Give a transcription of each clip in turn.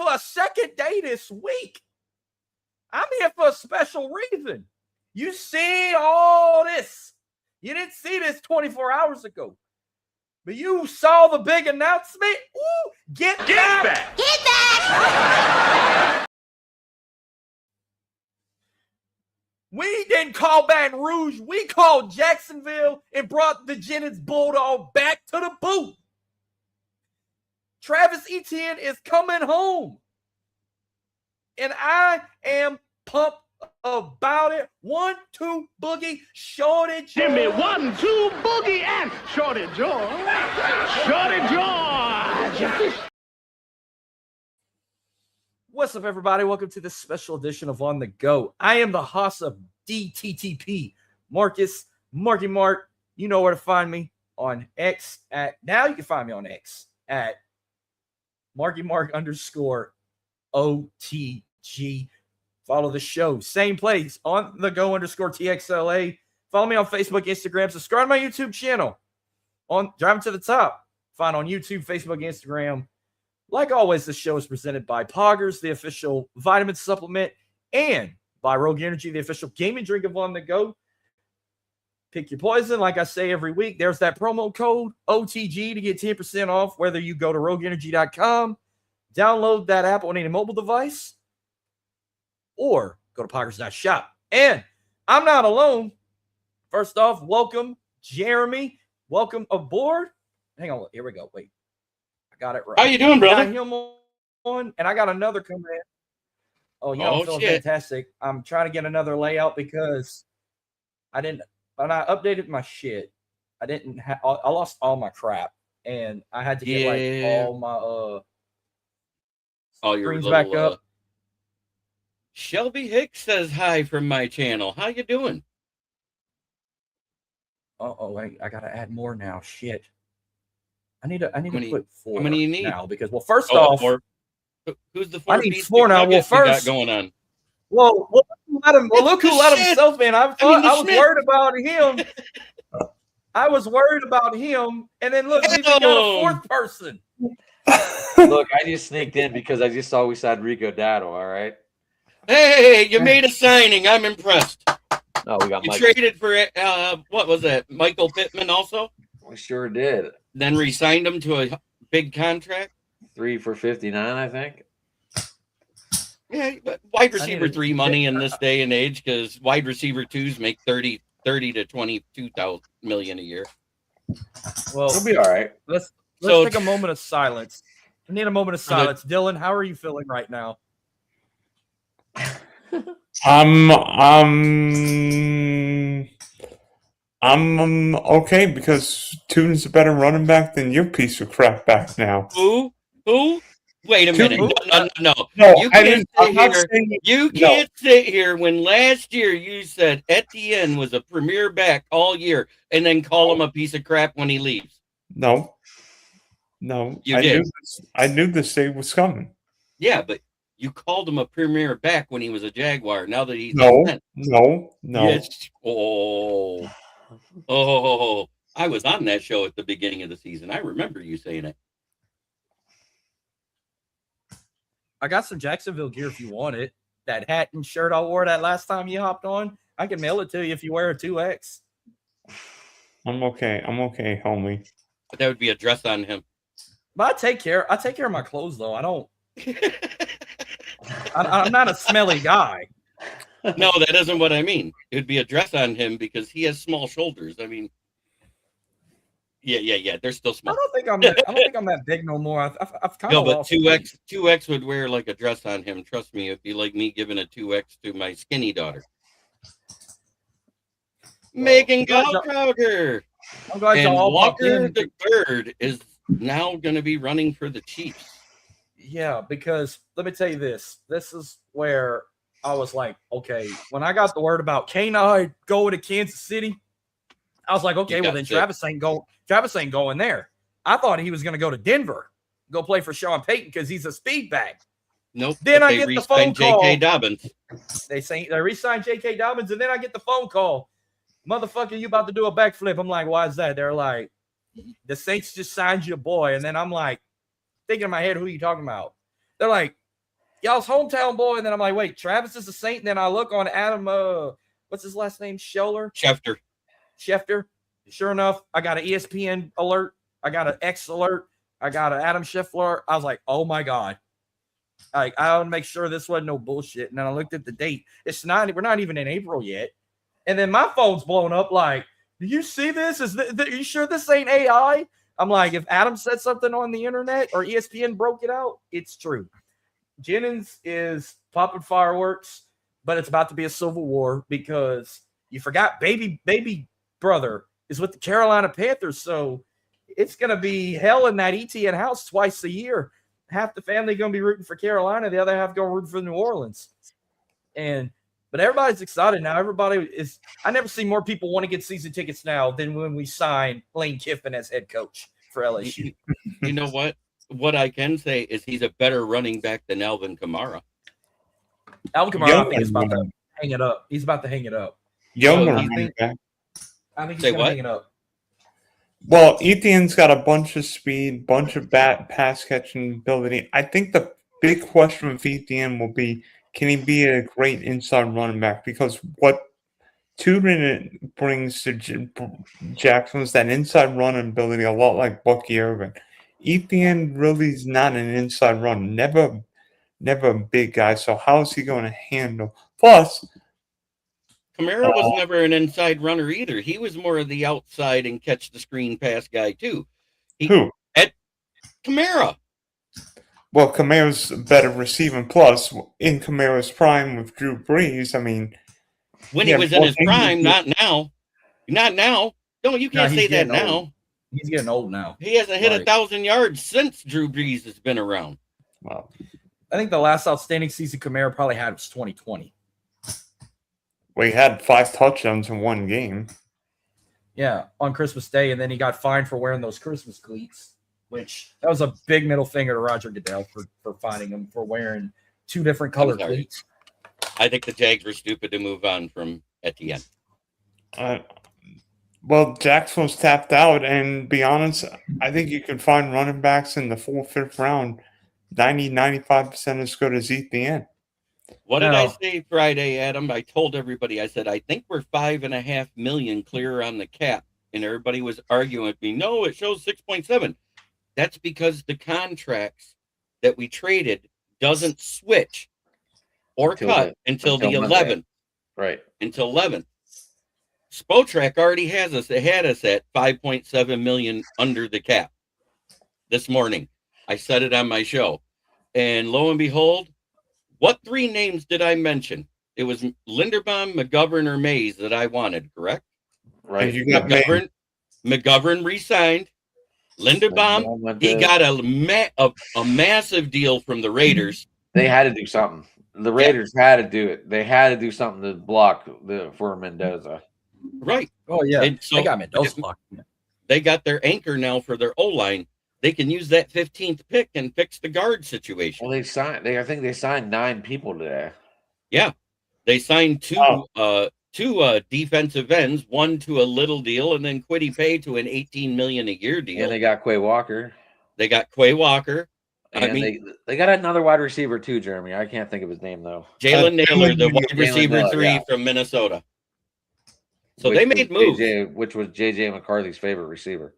my second day this week. I'm here for a special reason. You see all this. You didn't see this 24 hours ago. But you saw the big announcement. Ooh, get back. Get back! We didn't call Baton Rouge. We called Jacksonville and brought the Jennings Bulldog back to the booth. Travis Etienne is coming home. And I am pumped about it. 1-2 boogie, Shorty George. Give me 1-2 boogie and Shorty George. Shorty George. What's up, everybody? Welcome to this special edition of On The Go. I am the host of DTTP, Marcus, Marky Mark. You know where to find me on X at, now you can find me on X at Marky Mark _ OTG. Follow the show. Same place, On The Go _ TXLA. Follow me on Facebook, Instagram. Subscribe to my YouTube channel. On Driving to the Top. Find on YouTube, Facebook, Instagram. Like always, this show is presented by Poggers, the official vitamin supplement, and by Rogue Energy, the official gaming drink of On The Go. Pick your poison. Like I say every week, there's that promo code OTG to get 10% off, whether you go to rogueenergy.com, download that app on any mobile device, or go to poggers.shop. And I'm not alone. First off, welcome, Jeremy. Welcome aboard. Hang on. Here we go. Wait. Got it right. How you doing, brother? Got him on, and I got another coming in. Oh, yeah, I'm feeling fantastic. I'm trying to get another layout because when I updated my shit, I lost all my crap, and I had to get like all my screens back up. Shelby Hicks says hi from my channel. How you doing? Wait, I gotta add more now. Shit. I need to put 4. How many you need now? Because first off, 4. Who's the 4? I need 4 now. Well, first going on. Well, look who let himself in. I was worried about him. I was worried about him, and then look, we got a 4th person. Look, I just sneaked in because I just saw we signed Rico Dado. All right. Hey, you made a signing. I'm impressed. No, we got. You traded for what was that? Michael Pittman also. We sure did. Then re-signed him to a big contract. 3 for $59, I think. Yeah, but wide receiver 3 money in this day and age, because wide receiver 2s make 30 to 22 million a year. Well, it'll be all right. Let's take a moment of silence. I need a moment of silence. Dylan, how are you feeling right now? I'm okay because Tune's a better running back than your piece of crap back now. Who? Wait a minute. No. You can't sit here when last year you said Etienne was a premier back all year and then call him a piece of crap when he leaves. No. You did. I knew this day was coming. Yeah, but you called him a premier back when he was a Jaguar. Now that he's no. Yes. Oh, I was on that show at the beginning of the season. I remember you saying it. I got some Jacksonville gear if you want it. That hat and shirt I wore that last time you hopped on. I can mail it to you if you wear a 2X. I'm okay, homie. But that would be a dress on him. But I take care of my clothes though. I don't. I'm not a smelly guy. No, that isn't what I mean. It would be a dress on him because he has small shoulders. I mean, yeah. They're still small. I don't think I'm that big no more. I've kind of but 2X would wear like a dress on him. Trust me, it'd be like me giving a 2X to my skinny daughter. Megan Gallagher. And Walker the Bird is now going to be running for the Chiefs. Yeah, because let me tell you this. This is where I was like, okay, when I got the word about K-Nod going to Kansas City, I was like, okay, well then Travis ain't going there. I thought he was going to go to Denver, go play for Sean Payton because he's a speed back. Nope. Then I get the phone call. J.K. Dobbins. They re-signed J.K. Dobbins, and then I get the phone call. Motherfucker, you about to do a backflip. I'm like, why is that? They're like, the Saints just signed your boy. And then I'm like, thinking in my head, who are you talking about? They're like, y'all's hometown boy. And then I'm like, wait, Travis is a Saint. And then I look on Adam, what's his last name? Schefter. Sure enough, I got an ESPN alert. I got an X alert. I got an Adam Scheffler. I was like, oh my God. Like, I want to make sure this wasn't no bullshit. And then I looked at the date. We're not even in April yet. And then my phone's blown up like, do you see this? Are you sure this ain't AI? I'm like, if Adam said something on the internet or ESPN broke it out, it's true. Jennings is popping fireworks, but it's about to be a civil war because you forgot baby brother is with the Carolina Panthers. So it's going to be hell in that ETN house twice a year. Half the family going to be rooting for Carolina. The other half going to root for New Orleans. But everybody's excited now. I never see more people want to get season tickets now than when we signed Lane Kiffin as head coach for LSU. You know what? What I can say is he's a better running back than Alvin Kamara. Alvin Kamara, I think, is about to hang it up. He's about to hang it up. Running back. I think he's going to hang it up. Well, Etienne's got a bunch of speed, bunch of pass catching ability. I think the big question with Etienne will be, can he be a great inside running back? Because what Tubin brings to Jackson is that inside running ability, a lot like Bucky Irvin. Etienne really is not an inside runner, never a big guy. So how is he going to handle? Plus, Kamara was never an inside runner either. He was more of the outside and catch the screen pass guy too. Who? At Kamara. Well, Kamara's better receiving. Plus, in Kamara's prime with Drew Brees, I mean, when he was in his prime, not now. Not now. No, you can't say that now. Old. He's getting old now. He hasn't hit 1,000 yards since Drew Brees has been around. Wow. I think the last outstanding season Kamara probably had was 2020. Well, he had 5 touchdowns in one game. Yeah, on Christmas Day, and then he got fined for wearing those Christmas cleats, which that was a big middle finger to Roger Goodell for finding him for wearing 2 different color cleats. I think the Jags were stupid to move on from Etienne. Well, Jackson's tapped out, and be honest, I think you can find running backs in the 4th, 5th round 90-95% as good as Etienne. What did I say Friday, Adam? I told everybody, I said, I think we're $5.5 million clear on the cap. And everybody was arguing with me. No, it shows 6.7. That's because the contracts that we traded doesn't switch or cut until the 11th. Right. Until 11th. Spotrac already had us at $5.7 million under the cap this morning. I said it on my show. And lo and behold, what 3 names did I mention? It was Linderbaum, McGovern, or Mays that I wanted, correct? Right. You got McGovern re-signed. Linderbaum, he got a massive deal from the Raiders. They had to do something. The Raiders had to do it. They had to do something to block for Mendoza. Right. Oh, yeah. And so they got Mendoza blocked. They got their anchor now for their O-line. They can use that 15th pick and fix the guard situation. Well, I think they signed 9 people today. Yeah, they signed 2 defensive ends, one to a little deal, and then Quiddy Pay to an $18 million a year deal. And they got Quay Walker. They got Quay Walker. And they got another wide receiver too, Jeremy. I can't think of his name though. Jalen Naylor, the wide receiver 3 from Minnesota. So they made moves, which was JJ McCarthy's favorite receiver.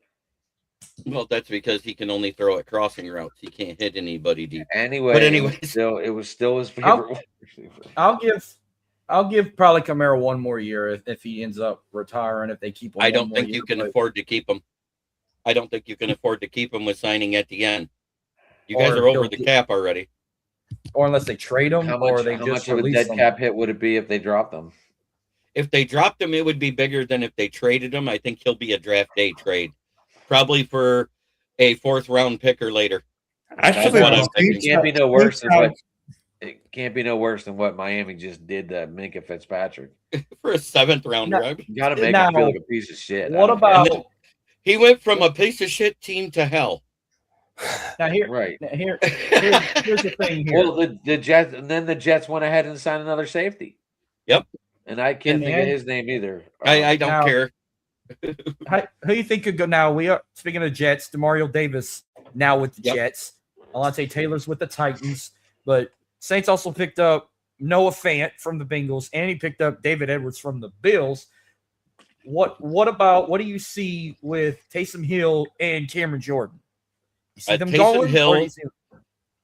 Well, that's because he can only throw at crossing routes. He can't hit anybody deep. Anyway, it was still his favorite receiver. I'll give probably Kamara one more year if he ends up retiring. If they keep him, I don't think you can afford to keep him. I don't think you can afford to keep him with signing at the end. You guys are over the cap already. Or unless they trade him, how much of a dead cap hit would it be if they dropped them? If they dropped him, it would be bigger than if they traded him. I think he'll be a draft day trade, probably for a 4th round pick or later. Actually, it can't be no worse than what Miami just did to Minka Fitzpatrick for a 7th rounder. You got to make him feel like a piece of shit. What about? He went from a piece of shit team to hell. Now here's the thing here. Well, the Jets, and then the Jets went ahead and signed another safety. Yep. And I can't think of his name either. I don't care. Who do you think could go now? We are speaking of Jets. Demario Davis now with the Jets. Alontae Taylor's with the Titans. But Saints also picked up Noah Fant from the Bengals, and he picked up David Edwards from the Bills. What do you see with Taysom Hill and Cameron Jordan? You see them going?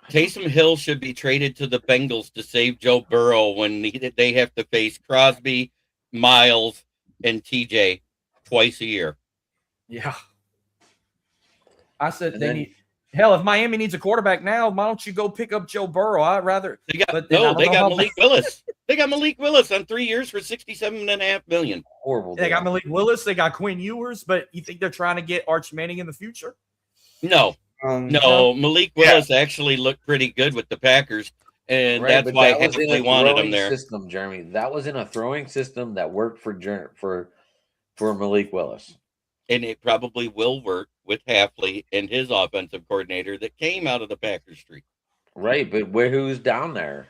Taysom Hill should be traded to the Bengals to save Joe Burrow when they have to face Crosby, Miles, and TJ twice a year. Yeah. I said need. Hell, if Miami needs a quarterback now, why don't you go pick up Joe Burrow? I'd rather. They got Malik Willis. They got Malik Willis on 3 years for $67.5 million. Horrible. They got Malik Willis. They got Quinn Ewers. But you think they're trying to get Arch Manning in the future? No. Malik Willis actually looked pretty good with the Packers, and that's why Hafley wanted him there. System, Jeremy. That was in a throwing system that worked for Malik Willis. And it probably will work with Hafley and his offensive coordinator that came out of the Packers tree. Right, but who's down there?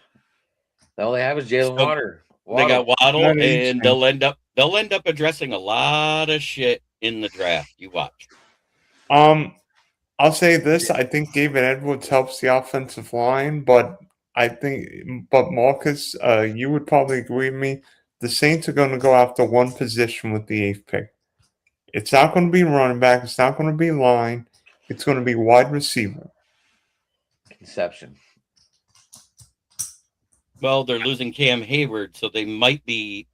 All they have is Jalen Waddle. They got Waddle, and they'll end up addressing a lot of shit in the draft. You watch. I'll say this: I think David Edwards helps the offensive line, but Marcus, you would probably agree with me. The Saints are going to go after one position with the 8th pick. It's not going to be running back. It's not going to be line. It's going to be wide receiver. Conception. Well, they're losing Cam Hayward, so they might be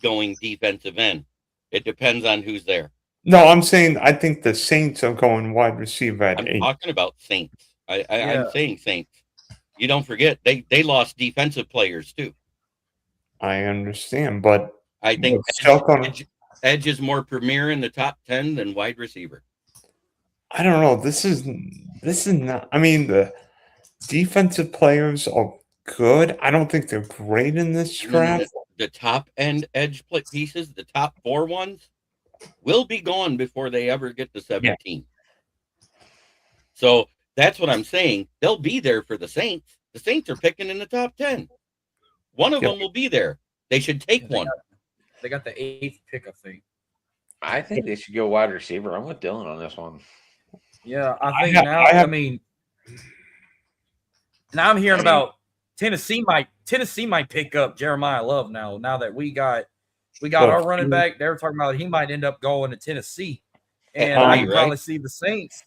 going defensive end. It depends on who's there. No, I'm saying I think the Saints are going wide receiver at 8. I'm talking about Saints. I'm saying Saints. You don't forget, they lost defensive players too. I understand, but I think Edge is more premier in the top 10 than wide receiver. I don't know. This is not. I mean, the defensive players are good. I don't think they're great in this draft. The top end edge pieces, the top 4 ones, will be gone before they ever get to 17. Yeah. So that's what I'm saying. They'll be there for the Saints. The Saints are picking in the top 10. One of them will be there. They should take one. They got the 8th pick, I think. I think they should go wide receiver. I'm with Dylan on this one. Yeah, I mean, now I'm hearing about Tennessee might pick up Jeremiah Love now that we got our running back. They were talking about he might end up going to Tennessee. And I can probably see the Saints.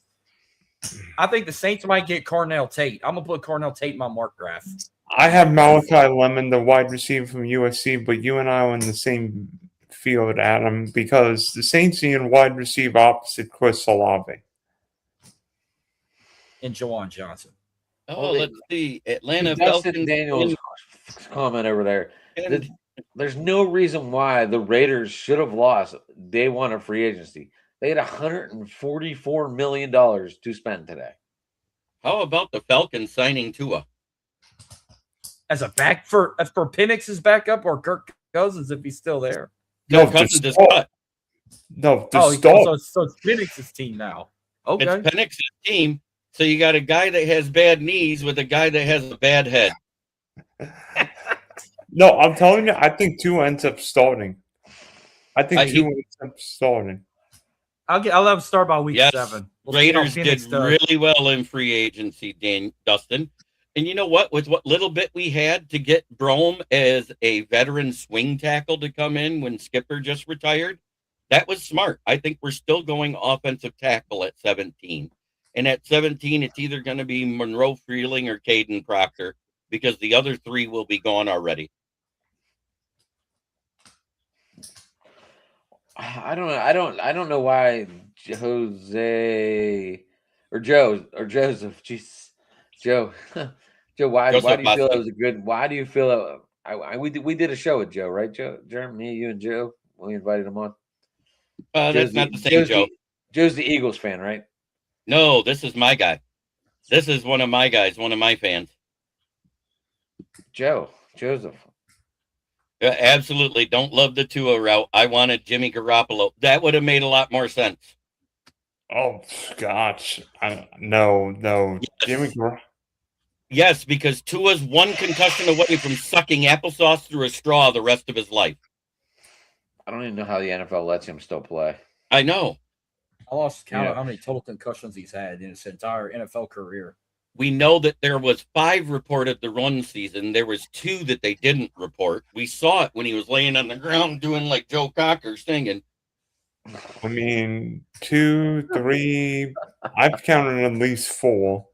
I think the Saints might get Cornell Tate. I'm going to put Cornell Tate in my mock draft. I have Malachi Lemon, the wide receiver from USC, but you and I are in the same field, Adam, because the Saints need a wide receiver opposite Chris Olave. And Jawan Johnson. Let's see. Atlanta Falcons. Daniel's comment over there. There's no reason why the Raiders should have lost day one of free agency. They had $144 million to spend today. How about the Falcons signing Tua? As a back for Penix's backup or Kirk Cousins if he's still there? No, Cousins is cut. No, so it's Penix's team now. Okay. It's Penix's team. So you got a guy that has bad knees with a guy that has a bad head. No, I'm telling you, I think Tua ends up starting. I'll have him start by week 7. Raiders did really well in free agency, Dustin. And you know what? With what little bit we had to get Brome as a veteran swing tackle to come in when Skipper just retired, that was smart. I think we're still going offensive tackle at 17. And at 17, it's either going to be Monroe Freeling or Caden Proctor because the other 3 will be gone already. I don't know why Jose or Joseph. Jeez, Joe. Joe, why do you feel it was a good? Why do you feel we did a show with Joe, right? Joe, Jeremy, you and Joe. We invited him on. That's not the same Joe. Joe's the Eagles fan, right? No, this is my guy. This is one of my guys, one of my fans. Joseph. Absolutely. Don't love the Tua route. I wanted Jimmy Garoppolo. That would have made a lot more sense. Oh, gosh. No. Yes. Jimmy Garoppolo. Yes, because Tua's one concussion away from sucking applesauce through a straw the rest of his life. I don't even know how the NFL lets him still play. I know. I lost count of how many total concussions he's had in his entire NFL career. We know that there was 5 reported the run season. There was 2 that they didn't report. We saw it when he was laying on the ground doing like Joe Cocker singing. I mean, 2, 3. I've counted at least 4.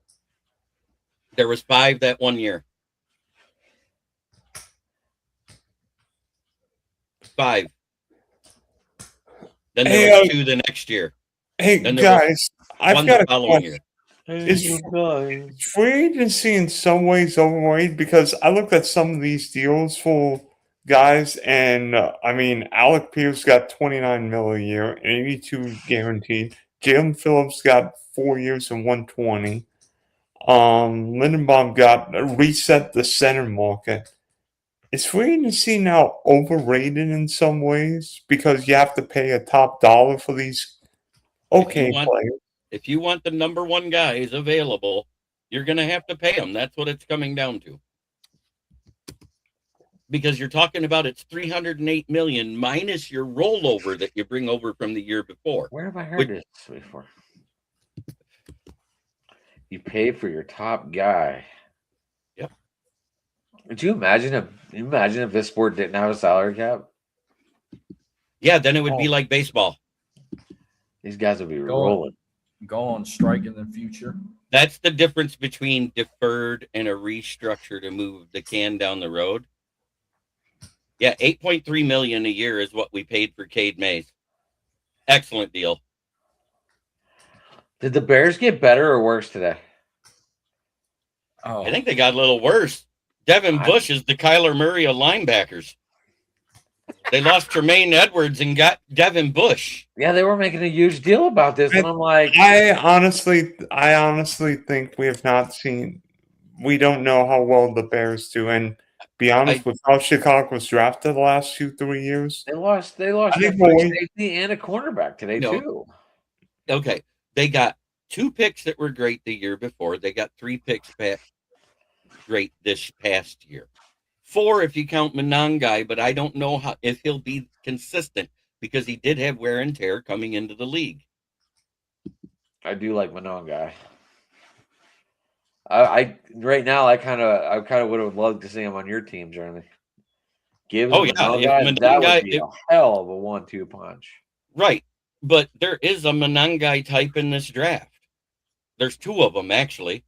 There was 5 that one year. 5. Then there was 2 the next year. Hey, Then there guys, I've got a following question. year. Is free agency in some ways overrated? Because I looked at some of these deals for guys, and I mean, Alec Pierce got $29 million a year, and 82 guaranteed. Jalen Phillips got 4 years and 120. Lindenbaum got reset the center market. Is free agency now overrated in some ways because you have to pay a top dollar for these players? If you want the number 1 guys available, you're going to have to pay them. That's what it's coming down to. Because you're talking about it's $308 million minus your rollover that you bring over from the year before. Where have I heard this before? You pay for your top guy. Yep. Could you imagine if this sport didn't have a salary cap? Yeah, then it would be like baseball. These guys would be rolling. Go on strike in the future. That's the difference between deferred and a restructure to move the can down the road. Yeah, $8.3 million a year is what we paid for Cade Mays. Excellent deal. Did the Bears get better or worse today? Oh, I think they got a little worse. Devin Bush is the Kyler Murray of linebackers. They lost Tremaine Edwards and got Devin Bush. Yeah, they were making a huge deal about this, and I'm like, I honestly think we have not seen. We don't know how well the Bears do, and be honest, with how Chicago was drafted the last 2-3 years, they lost a safety and a cornerback today too. Okay, they got 2 picks that were great the year before. They got 3 picks back great this past year. 4 if you count Monangai, but I don't know if he'll be consistent because he did have wear and tear coming into the league. I do like Monangai. I right now I kind of would have loved to see him on your team, Jeremy. Monangai, that would be a hell of a 1-2 punch. Right, but there is a Monangai type in this draft. There's 2 of them actually,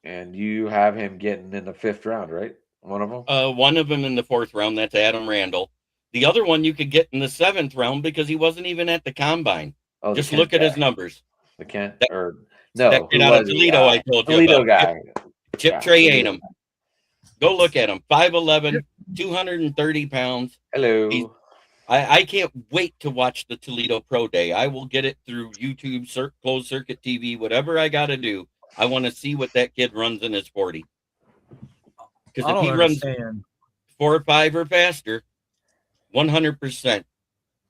and you have him getting in the 5th round, right? One of them? One of them in the 4th round. That's Adam Randall. The other one you could get in the 7th round because he wasn't even at the combine. Oh, just look at his numbers. The Kent? That kid out of Toledo, I told you Toledo about. guy. Chip Trey Ainham. Go look at him. 5'11", 230 pounds. Hello. I can't wait to watch the Toledo Pro Day. I will get it through YouTube, closed circuit TV, whatever I got to do. I want to see what that kid runs in his 40. Because if he runs 4 or 5 or faster, 100%,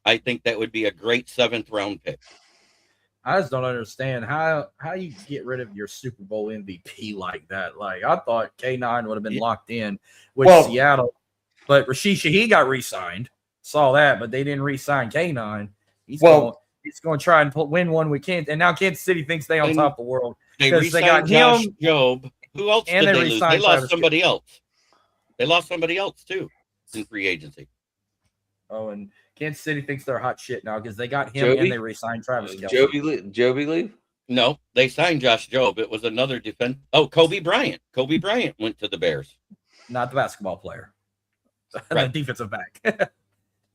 I think that would be a great 7th round pick. I just don't understand how you get rid of your Super Bowl MVP like that. Like, I thought K9 would have been locked in with Seattle, but Rashid Shaheed got re-signed. Saw that, but they didn't re-sign K9. He's going to try and win one with Kansas, and now Kansas City thinks they on top of the world. They got Josh Jobe. Who else did they lose? They lost somebody else. They lost somebody else too in free agency. Oh, and Kansas City thinks they're hot shit now because they got him and they re-signed Travis Kelce. Joby leave? No, they signed Josh Jobe. It was another defense. Oh, Kobe Bryant. Kobe Bryant went to the Bears. Not the basketball player. The defensive back.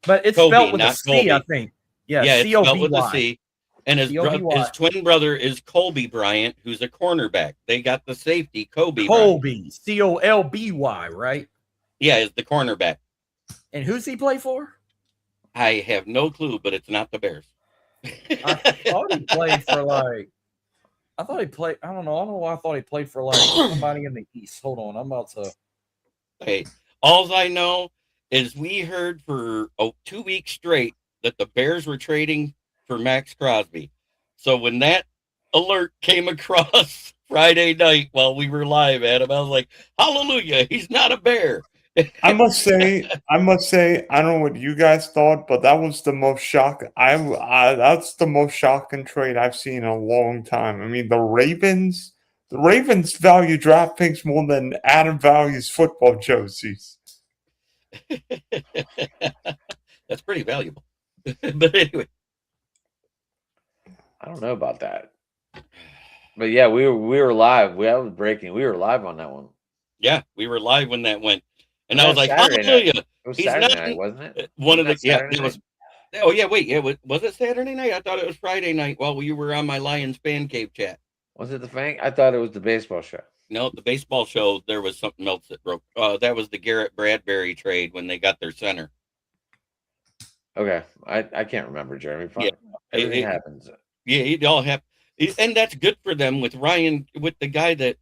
But it's Kobe, spelled with a C, I think. Yeah, it's spelled with a C. C. And his twin brother is Colby Bryant, who's a cornerback. They got the safety, Colby, Colby, right? Yeah, is the cornerback. And who's he play for? I have no clue, but it's not the Bears. I thought he played for I don't know why I thought he played for somebody in the East. Hold on, I'm about to. Hey, all I know is we heard for 2 weeks straight that the Bears were trading for Max Crosby. So when that alert came across Friday night while we were live, Adam, I was like, hallelujah, he's not a Bear. I must say, I don't know what you guys thought, but that was the most shocking. That's the most shocking trade I've seen in a long time. I mean, the Ravens The Ravens value draft picks more than Adam values football jerseys. That's pretty valuable. But anyway, I don't know about that. But yeah, we were live. We was breaking. We were live on that one. yeah, we were live when that went, and Was I was that like, Saturday "Hallelujah!" It was He's Saturday not night, wasn't it? one of the Saturday it was. Oh yeah, wait, yeah, was it Saturday night? I thought it was Friday night while you were on my Lions fan cave chat. Was it the Fang? I thought it was the baseball show. No, the baseball show. There was something else that broke. That was the Garrett Bradbury trade when they got their center. Okay, I can't remember, Jeremy. Yeah, everything happens. Yeah, it all happened, and that's good for them with Ryan, with the guy that,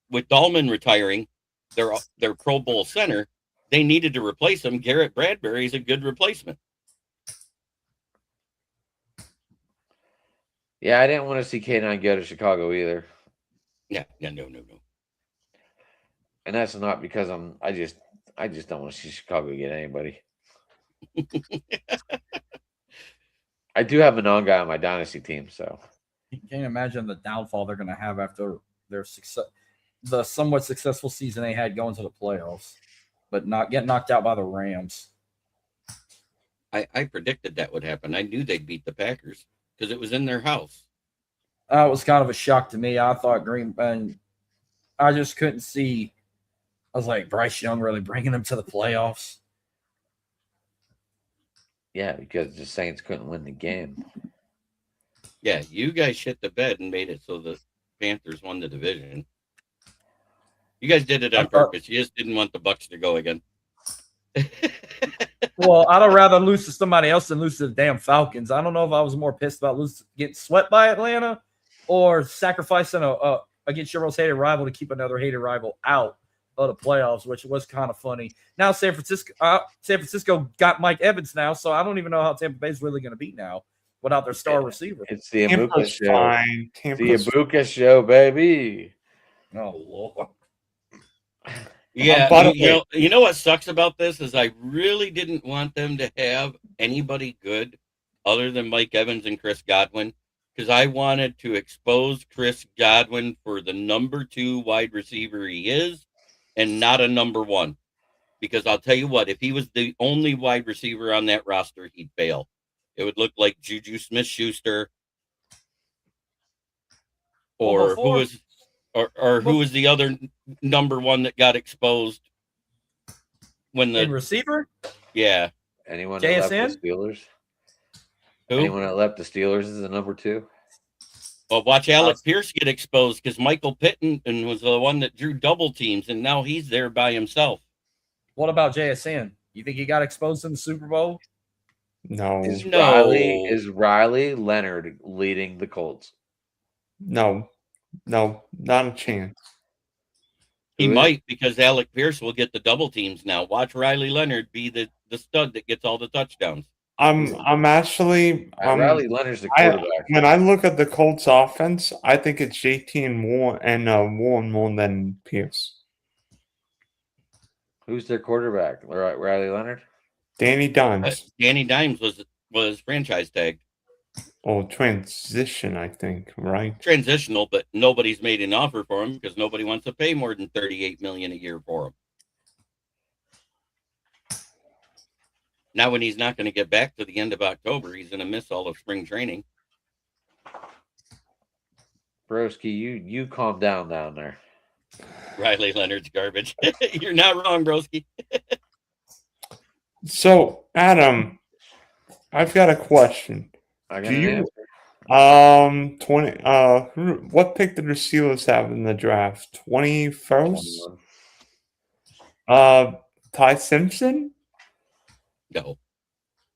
with Dahlman retiring, their Pro Bowl center. They needed to replace him. Garrett Bradbury is a good replacement. Yeah, I didn't want to see K9 go to Chicago either. Yeah, no. And that's not because I just don't want to see Chicago get anybody. I do have a non-guy on my dynasty team, so You can't imagine the downfall they're going to have after their success, the somewhat successful season they had going to the playoffs, but not get knocked out by the Rams. I predicted that would happen. I knew they'd beat the Packers because it was in their house. It was kind of a shock to me. I thought and I just couldn't see. I was like, Bryce Young really bringing them to the playoffs. yeah, because the Saints couldn't win the game. Yeah, you guys shit the bed and made it so the Panthers won the division. You guys did it on purpose. You just didn't want the Bucs to go again. Well, I'd rather lose to somebody else than lose to the damn Falcons. I don't know if I was more pissed about getting swept by Atlanta or sacrificing against your most hated rival to keep another hated rival out of the playoffs, which was kind of funny. Now San Francisco got Mike Evans now, so I don't even know how Tampa Bay's really going to beat now without their star receiver. It's the Abuka show. Fine. The Abuka show, baby. Oh Lord. Yeah, you know what sucks about this is I really didn't want them to have anybody good other than Mike Evans and Chris Godwin, because I wanted to expose Chris Godwin for the number 2 wide receiver he is and not a number 1. Because I'll tell you what, if he was the only wide receiver on that roster, he'd fail. It would look like Juju Smith-Schuster or who was the other number 1 that got exposed when the receiver? Yeah. Anyone that left JSN? the Steelers? Who? Anyone that left the Steelers is the number 2? Well, watch Alec Pierce get exposed because Michael Pittman was the one that drew double teams, and now he's there by himself. What about JSN? You think he got exposed in the Super Bowl? No. Is Riley Leonard leading the Colts? No, not a chance. He might, because Alec Pierce will get the double teams now. Watch Riley Leonard be the stud that gets all the touchdowns. I'm actually Riley Leonard's the quarterback. When I look at the Colts offense, I think it's JT and Warren more than Pierce. Who's their quarterback? Riley Leonard? Danny Dimes. Danny Dimes was franchise tagged. Oh, transition, I think, right? Transitional, but nobody's made an offer for him because nobody wants to pay more than $38 million a year for him. Now, when he's not going to get back to the end of October, he's going to miss all of spring training. Broski, you calm down there. Riley Leonard's garbage. You're not wrong, Broski. So, Adam, I've got a question. I got an answer. What pick did the Steelers have in the draft? 21st? Ty Simpson?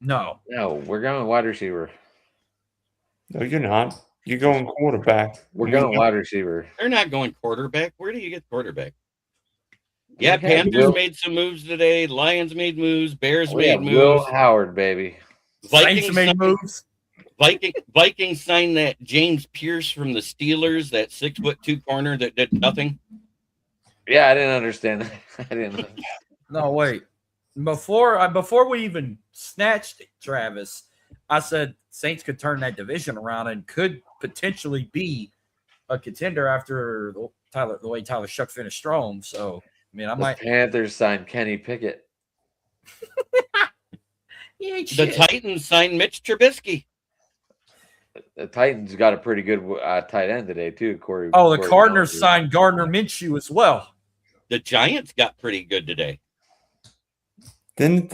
No, we're going wide receiver. No, you're not. You're going quarterback. We're going wide receiver. They're not going quarterback. Where do you get quarterback? Yeah, Panthers made some moves today. Lions made moves. Bears made moves. Will Howard, baby. Vikings made moves. Vikings signed that James Pierce from the Steelers, that 6'2" corner that did nothing. Yeah, I didn't understand that. I didn't. No, wait. Before we even snatched Travis, I said Saints could turn that division around and could potentially be a contender after the way Tyler Shuck finished strong. So I mean, The Panthers signed Kenny Pickett. The Titans signed Mitch Trubisky. The Titans got a pretty good tight end today too, Corey. The Cardinals signed Gardner Minshew as well. The Giants got pretty good today. Didn't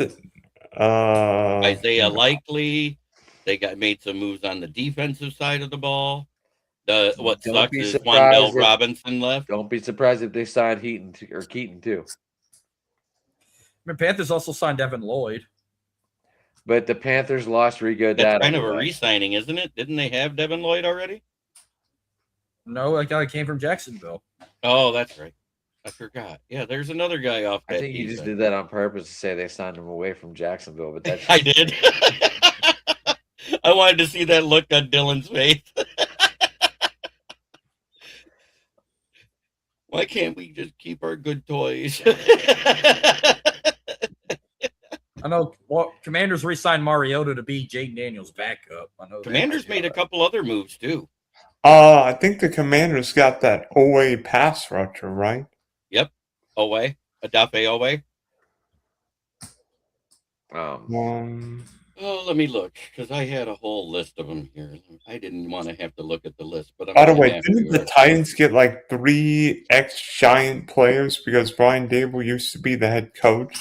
Isaiah Likely? They made some moves on the defensive side of the ball. What sucks is Wan'Dale Robinson left. Don't be surprised if they signed Keaton too. I mean, Panthers also signed Devin Lloyd. But the Panthers lost Rigo. That's kind of a re-signing, isn't it? Didn't they have Devin Lloyd already? No, that guy came from Jacksonville. Oh, that's right. I forgot. Yeah, there's another guy off. I think you just did that on purpose to say they signed him away from Jacksonville, but that's I did. I wanted to see that look on Dylan's face. Why can't we just keep our good toys? I know. Well, Commanders re-signed Mariota to be Jaden Daniels' backup. I know. Commanders made a couple other moves too. I think the Commanders got that Owe pass rusher, right? Yep. Owe. Adafe Owe. Let me look, because I had a whole list of them here. I didn't want to have to look at the list, but by the way, didn't the Titans get like 3 ex-Giant players because Brian Dable used to be the head coach?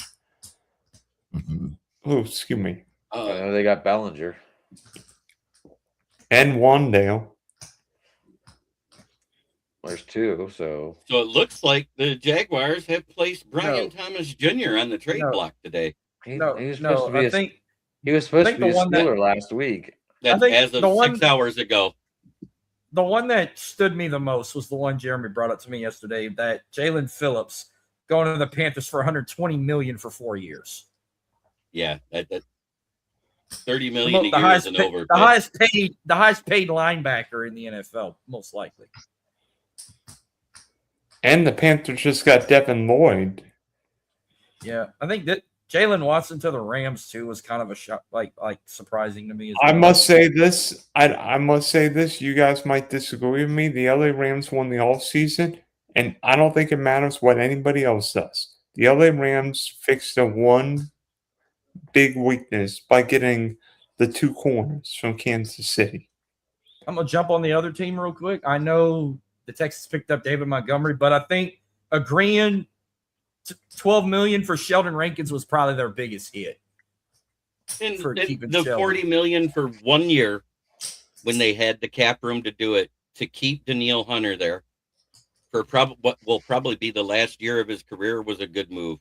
Oh, excuse me. I know they got Bellinger and Wandale. There's 2, so it looks like the Jaguars have placed Brian Thomas Jr. on the trade block today. He was supposed to be a Steeler last week. As of 6 hours ago. The one that stood me the most was the one Jeremy brought up to me yesterday, that Jalen Phillips going to the Panthers for $120 million for 4 years. Yeah, that $30 million a year isn't over. The highest paid linebacker in the NFL, most likely. And the Panthers just got Devin Lloyd. Yeah, I think that Jalen Watson to the Rams too was kind of a shock, like surprising to me. I must say this. I must say this. You guys might disagree with me. The LA Rams won the offseason, and I don't think it matters what anybody else does. The LA Rams fixed the one big weakness by getting the 2 corners from Kansas City. I'm gonna jump on the other team real quick. I know the Texans picked up David Montgomery, but I think agreeing to $12 million for Sheldon Rankins was probably their biggest hit. And the $40 million for 1 year, when they had the cap room to do it, to keep Danielle Hunter there for what will probably be the last year of his career, was a good move.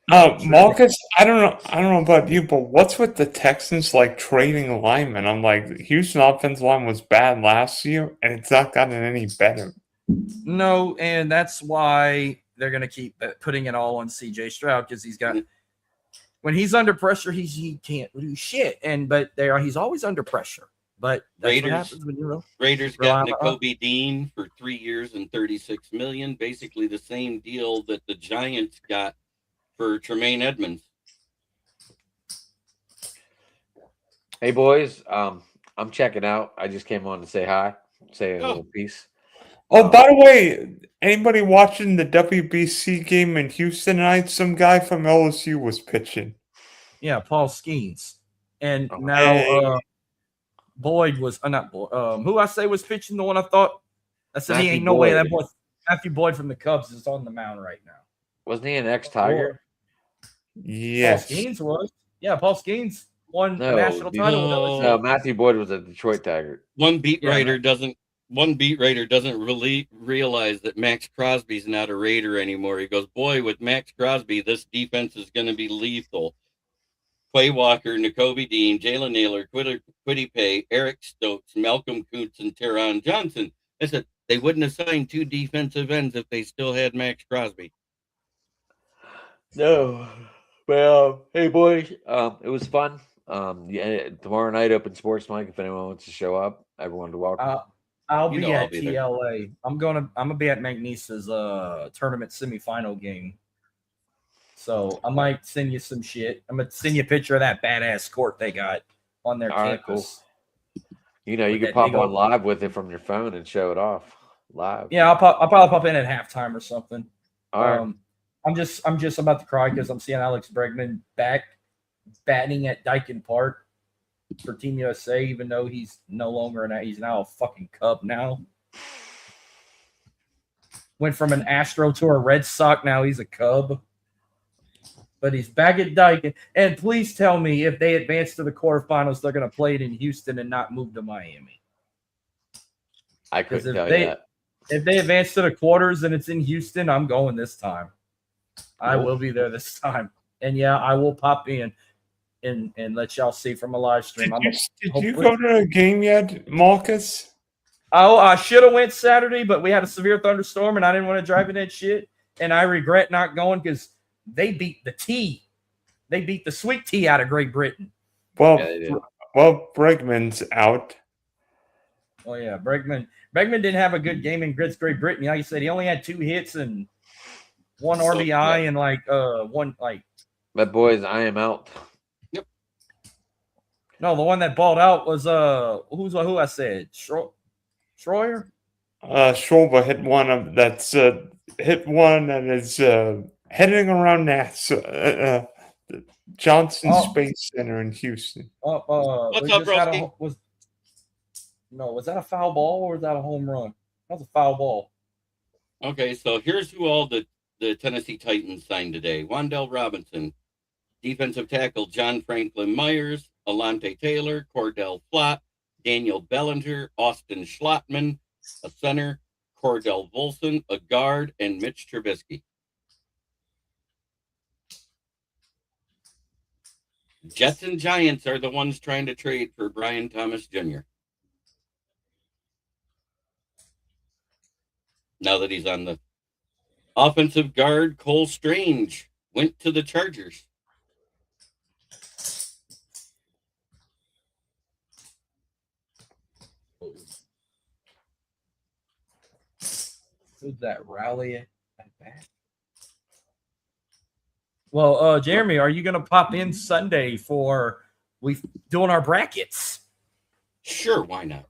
Marcus, I don't know about you, but what's with the Texans like trading linemen? I'm like, Houston offensive line was bad last year, and it's not gotten any better. No, and that's why they're going to keep putting it all on C.J. Stroud, because when he's under pressure, he can't do shit. But he's always under pressure. But that's what happens when Raiders got Nakobe Dean for 3 years and $36 million, basically the same deal that the Giants got for Tremaine Edmonds. Hey boys, I'm checking out. I just came on to say hi, say a little piece. Oh, by the way, anybody watching the WBC game in Houston tonight? Some guy from LSU was pitching. Yeah, Paul Skeens, and now Boyd was not Boyd. Who I say was pitching? The one I thought I said Matthew he ain't no Boyd. Way that boy Matthew Boyd from the Cubs is on the mound right now. Wasn't he an ex-Tiger? Yes. Paul Skeens was. Yeah, Paul Skeens won a national title. No, Matthew Boyd was a Detroit Tiger. One beat writer doesn't really realize that Max Crosby's not a Raider anymore. He goes, boy, with Max Crosby, this defense is going to be lethal. Quay Walker, Nakobe Dean, Jalen Naylor, Kwity Paye, Eric Stokes, Malcolm Kuntz, and Teron Johnson. I said they wouldn't have signed 2 defensive ends if they still had Max Crosby. No. Well, hey, boys, it was fun. Tomorrow night, Open Sports Mike, if anyone wants to show up, everyone to welcome. I'll be at TLA. I'm gonna be at McNeese's tournament semifinal game. So I might send you some shit. I'm gonna send you a picture of that badass court they got on their campus. Cool. You know, you With can that pop big on old- live with it from your phone and show it off live. Yeah, I'll probably pop in at halftime or something. All right. I'm just about to cry because I'm seeing Alex Bregman back batting at Dyken Park for Team USA, even though he's no longer he's now a fucking Cub now. Went from an Astro to a Red Sox, now he's a Cub. But he's back at Dyken. And please tell me if they advance to the quarterfinals, they're going to play it in Houston and not move to Miami. I couldn't tell you that. If they advance to the quarters and it's in Houston, I'm going this time. I will be there this time. And yeah, I will pop in and let y'all see from a live stream. Did you go to a game yet, Marcus? Oh, I should have went Saturday, but we had a severe thunderstorm and I didn't want to drive in that shit. And I regret not going because they beat the tea. They beat the sweet tea out of Great Britain. Well, Bregman's out. Oh yeah, Bregman didn't have a good game in Great Britain. Like you said, he only had 2 hits and 1 RBI and one My boys, I am out. Yep. No, the one that balled out was who I said Schroyer. Schrober hit one of that's hit one and is heading around NASA Johnson Space Center in Houston. What's up, Broski? Was that a foul ball or was that a home run? That was a foul ball. Okay, so here's who all the Tennessee Titans signed today. Wan'Dale Robinson, defensive tackle John Franklin Myers, Alante Taylor, Cordell Flott, Daniel Bellinger, Austin Schlottman, a center, Cordell Volson, a guard, and Mitch Trubisky. Jets and Giants are the ones trying to trade for Brian Thomas Jr. Now that he's on the offensive guard, Cole Strange went to the Chargers. Who's that rally at back? Well, Jeremy, are you going to pop in Sunday for we doing our brackets? Sure, why not?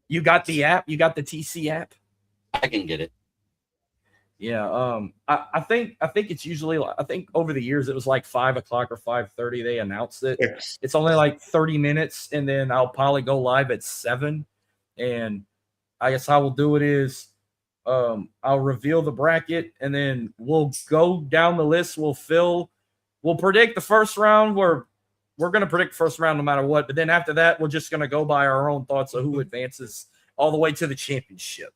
You got the app? You got the TC app? I can get it. Yeah. I think it's usually, I think over the years it was like 5 o'clock or 5:30. They announced it. Yes. It's only like 30 minutes, and then I'll probably go live at 7. And I guess how we'll do it is I'll reveal the bracket, and then we'll go down the list. We'll predict the first round. We're going to predict the first round no matter what. But then after that, we're just going to go by our own thoughts of who advances all the way to the championship.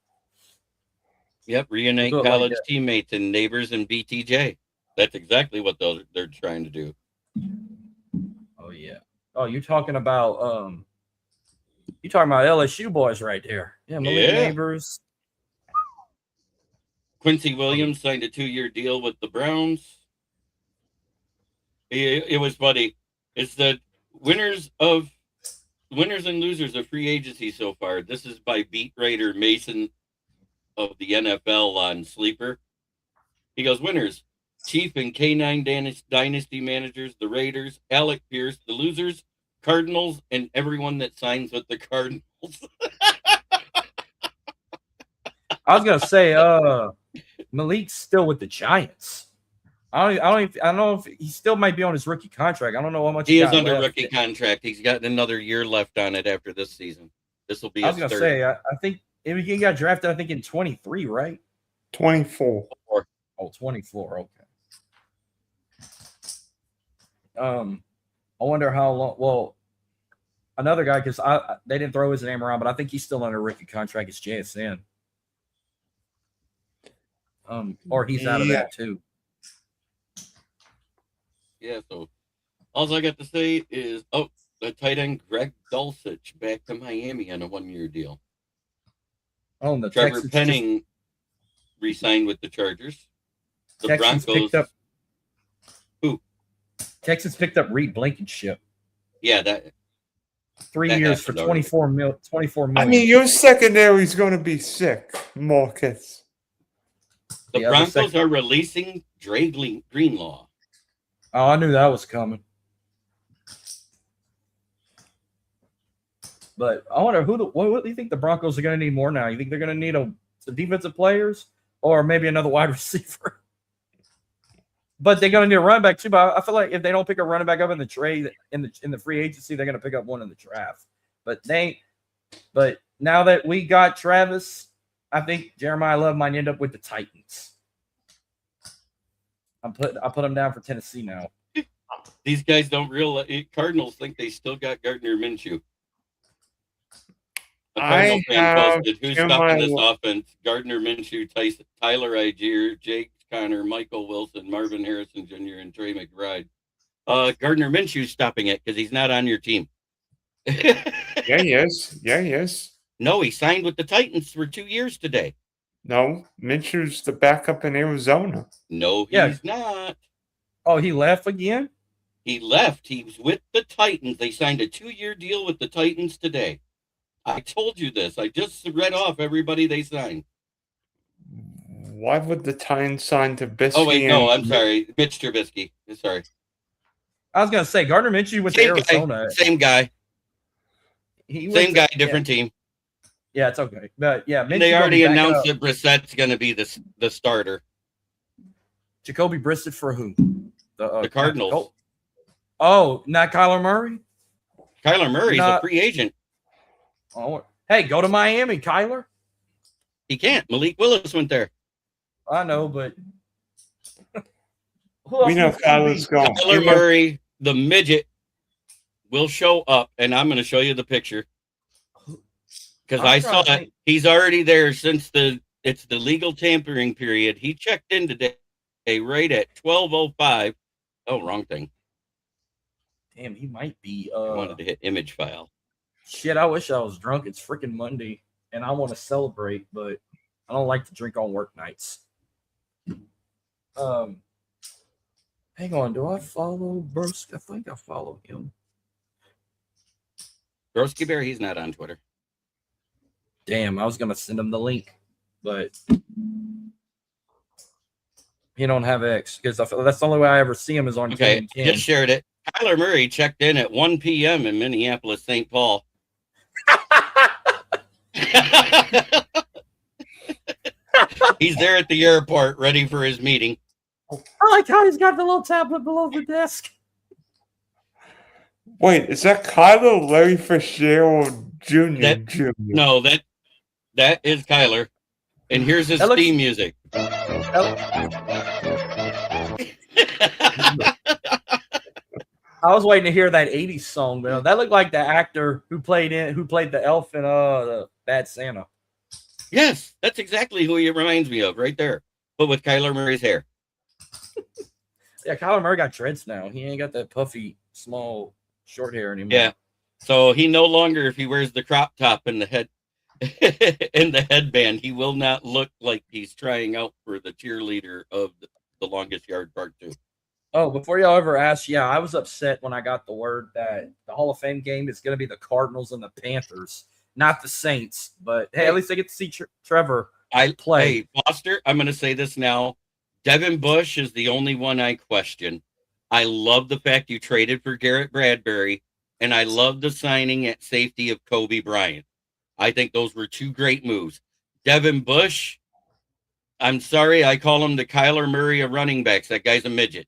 Yep, reunite college teammates and neighbors and BTJ. That's exactly what they're trying to do. Oh yeah. Oh, you're talking about LSU boys right there. Yeah, Malik Neighbors. Quincy Williams signed a 2-year deal with the Browns. It was funny. It's the winners and losers of free agency so far. This is by beat writer Mason of the NFL on Sleeper. He goes, winners, Chief and K9 Dynasty managers, the Raiders, Alec Pierce, the losers, Cardinals, and everyone that signs with the Cardinals. I was going to say, Malik's still with the Giants. I don't know if he still might be on his rookie contract. I don't know how much he is under rookie contract. He's got another year left on it after this season. This will be. I was going to say, I think he got drafted. I think in 23, right? 24. Oh, 24. Okay. I wonder how long. Well, another guy, because they didn't throw his name around, but I think he's still under rookie contract. It's JSN. Or he's out of that too. Yeah, so all I got to say is, the tight end Greg Dulcich back to Miami on a 1-year deal. Oh, the Trevor Texans Penning re-signed with the Chargers. The Texans Broncos. picked up, who? Texans picked up Reed Blankenship. Yeah, that 3 years for 24 million. I mean, your secondary is going to be sick, Marcus. The Broncos are releasing Dre Greenlaw. Oh, I knew that was coming. But I wonder what do you think the Broncos are going to need more now? You think they're going to need some defensive players or maybe another wide receiver? But they're going to need a running back too. But I feel like if they don't pick a running back up in the trade in the free agency, they're going to pick up one in the draft. But now that we got Travis, I think Jeremiah Love might end up with the Titans. I put him down for Tennessee now. These guys don't realize Cardinals think they still got Gardner Minshew. The Cardinal fan posted, who's stopping this offense? Gardner Minshew, Tyler Algier, Jake Connor, Michael Wilson, Marvin Harrison Jr., and Trey McBride. Gardner Minshew's stopping it because he's not on your team. Yeah, he is. Yeah, he is. No, he signed with the Titans for 2 years today. No, Minshew's the backup in Arizona. No, he's not. Oh, he left again? He left. He was with the Titans. They signed a 2-year deal with the Titans today. I told you this. I just read off everybody they signed. Why would the Titans sign Trubisky? Oh, wait, no, I'm sorry. Mitch Trubisky. Sorry. I was going to say, Gardner Minshew went to Arizona. Same guy. Same guy, different team. Yeah, it's okay. But yeah, they already announced that Brissett's going to be the starter. Jacoby Brissett for who? The Cardinals. Oh, not Kyler Murray? Kyler Murray's a free agent. Oh, hey, go to Miami, Kyler. He can't. Malik Willis went there. I know, but we know Kyler's gone. Kyler Murray, the midget, will show up, and I'm going to show you the picture because I saw it. He's already there since it's the legal tampering period. He checked in today right at 12:05. Oh, wrong thing. Damn, he might be. I wanted to hit image file. Shit, I wish I was drunk. It's freaking Monday, and I want to celebrate, but I don't like to drink on work nights. Hang on. Do I follow Broski? I think I follow him. Broski Bear, he's not on Twitter. Damn, I was gonna send him the link, but he don't have X because I feel that's the only way I ever see him is on. Okay, just shared it. Kyler Murray checked in at 1 p.m. in Minneapolis, St. Paul. He's there at the airport, ready for his meeting. I like how he's got the little tablet below the desk. Wait, is that Kyler Larry Fitzgerald Jr.? No, that is Kyler. And here's his theme music. I was waiting to hear that 80s song, man. That looked like the actor who played the elf in the Bad Santa. Yes, that's exactly who he reminds me of right there. But with Kyler Murray's hair. Yeah, Kyler Murray got dreads now. He ain't got that puffy, small, short hair anymore. Yeah. So he no longer, if he wears the crop top and the head and the headband, he will not look like he's trying out for the cheerleader of the Longest Yard Part 2. Oh, before y'all ever ask, yeah, I was upset when I got the word that the Hall of Fame game is going to be the Cardinals and the Panthers, not the Saints. But hey, at least I get to see Trevor play. Hey, Foster, I'm going to say this now. Devin Bush is the only one I question. I love the fact you traded for Garrett Bradbury, and I love the signing at safety of Kobe Bryant. I think those were two great moves. Devin Bush, I'm sorry, I call him the Kyler Murray of running backs. That guy's a midget.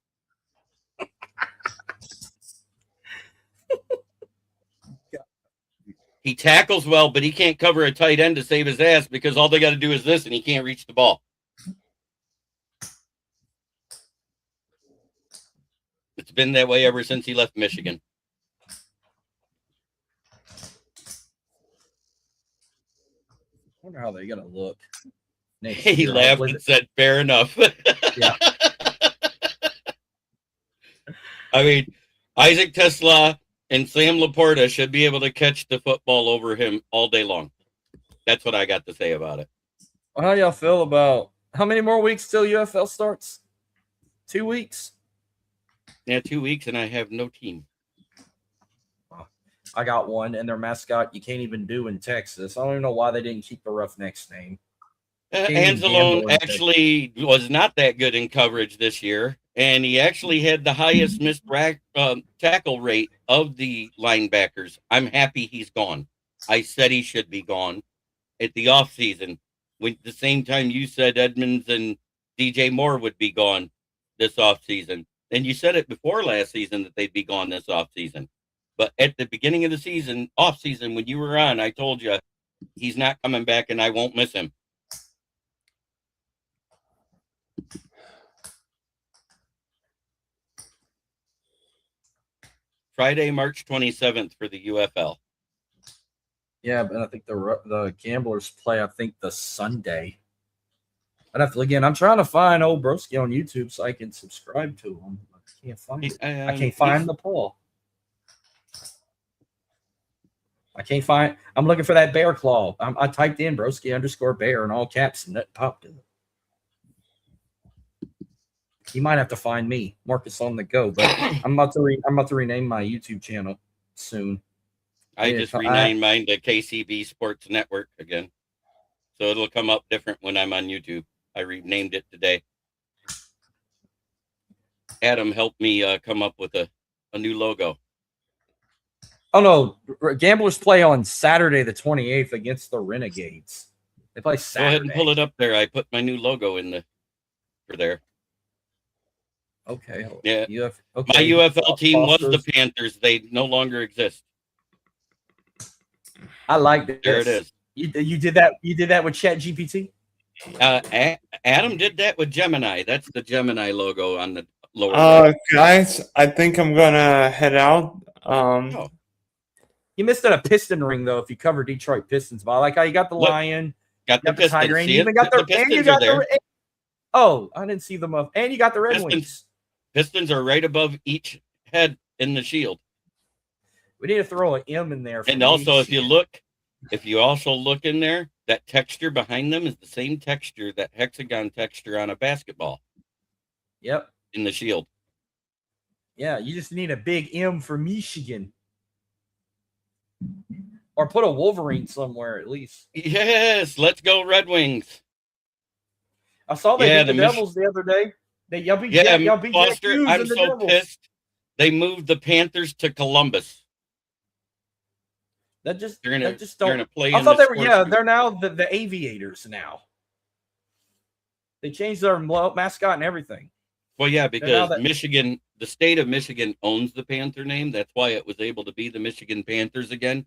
He tackles well, but he can't cover a tight end to save his ass because all they got to do is this, and he can't reach the ball. It's been that way ever since he left Michigan. I wonder how they're going to look. He laughed and said, fair enough. Yeah. I mean, Isaac Tesla and Sam Laporta should be able to catch the football over him all day long. That's what I got to say about it. Well, how y'all feel about how many more weeks till UFL starts? 2 weeks? Yeah, 2 weeks, and I have no team. I got one, and their mascot you can't even do in Texas. I don't even know why they didn't keep the Roughnecks name. Anzalone actually was not that good in coverage this year, and he actually had the highest missed tackle rate of the linebackers. I'm happy he's gone. I said he should be gone at the offseason. When the same time you said Edmonds and DJ Moore would be gone this offseason. And you said it before last season that they'd be gone this offseason. But at the beginning of the season, offseason, when you were on, I told you he's not coming back and I won't miss him. Friday, March 27th for the UFL. Yeah, but I think the Gamblers play, I think, the Sunday. I'd have to, again, I'm trying to find old Broski on YouTube so I can subscribe to him. I can't find it. I can't find the poll. I can't find. I'm looking for that bear claw. I typed in Broski _bear in all caps and that popped in. You might have to find me, Marcus on the go. But I'm about to rename my YouTube channel soon. I just renamed mine to KCB Sports Network again, so it'll come up different when I'm on YouTube. I renamed it today. Adam helped me come up with a new logo. Oh no, Gamblers play on Saturday the 28th against the Renegades. They play Saturday. Go ahead and pull it up there. I put my new logo in for there. Okay. Yeah. Okay. My UFL team was the Panthers. They no longer exist. I like this. There it is. You did that. You did that with ChatGPT. Adam did that with Gemini. That's the Gemini logo on the lower. Guys, I think I'm gonna head out. You missed at a Piston ring though. If you cover Detroit Pistons, but I like how you got the Lion, got the Pistons, Tiger, and you even got the Pistons. Oh, I didn't see them up, and you got the Red Wings. Pistons are right above each head in the shield. We need to throw an M in there. And also, if you also look in there, that texture behind them is the same texture, that hexagon texture on a basketball. Yep. In the shield. Yeah, you just need a big M for Michigan. Or put a Wolverine somewhere at least. Yes, let's go Red Wings. I saw they beat the Devils the other day. Y'all beat Foster, I'm so pissed. They moved the Panthers to Columbus. They're gonna play. I thought they were. They're now the Aviators now. They changed their mascot and everything. Well, yeah, because Michigan, the state of Michigan, owns the Panther name. That's why it was able to be the Michigan Panthers again.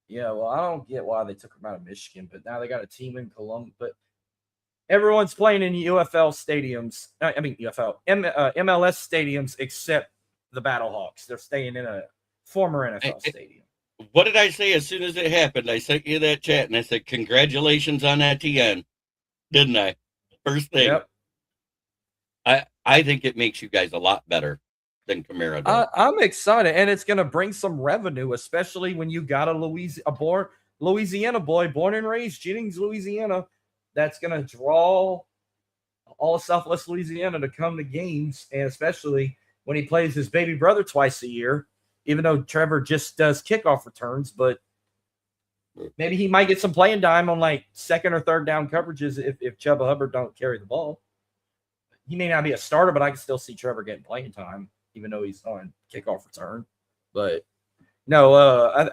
Yeah, well, I don't get why they took them out of Michigan, but now they got a team in Columbus. But everyone's playing in UFL stadiums. UFL MLS stadiums except the Battlehawks. They're staying in a former NFL stadium. What did I say as soon as it happened? I sent you that chat and I said, congratulations on Etienne. Didn't I? First thing. Yep. I think it makes you guys a lot better than Camaro does. I'm excited, and it's going to bring some revenue, especially when you got a Louisiana boy, born and raised Jennings, Louisiana, that's going to draw all of Southwest Louisiana to come to games, and especially when he plays his baby brother twice a year, even though Trevor just does kickoff returns, but maybe he might get some playing time on like second or third down coverages if Chuba Hubbard don't carry the ball. He may not be a starter, but I can still see Trevor getting playing time, even though he's on kickoff return. But no,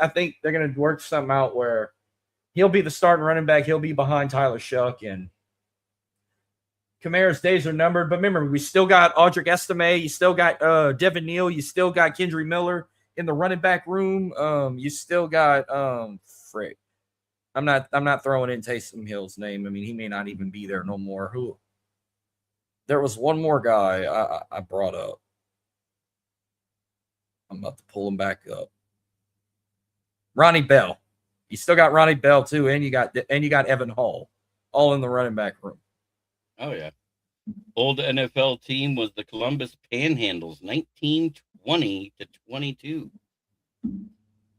I think they're going to work something out where he'll be the starting running back. He'll be behind Tyler Shuck, and Kamara's days are numbered. But remember, we still got Audric Estime. You still got Devin Neal. You still got Kendry Miller in the running back room. You still got Frick. I'm not throwing in Taysom Hill's name. I mean, he may not even be there no more. Who? There was one more guy I brought up. I'm about to pull him back up. Ronnie Bell. You still got Ronnie Bell too, and you got Evan Hall, all in the running back room. Oh yeah. Old NFL team was the Columbus Panhandles, 1920 to 22.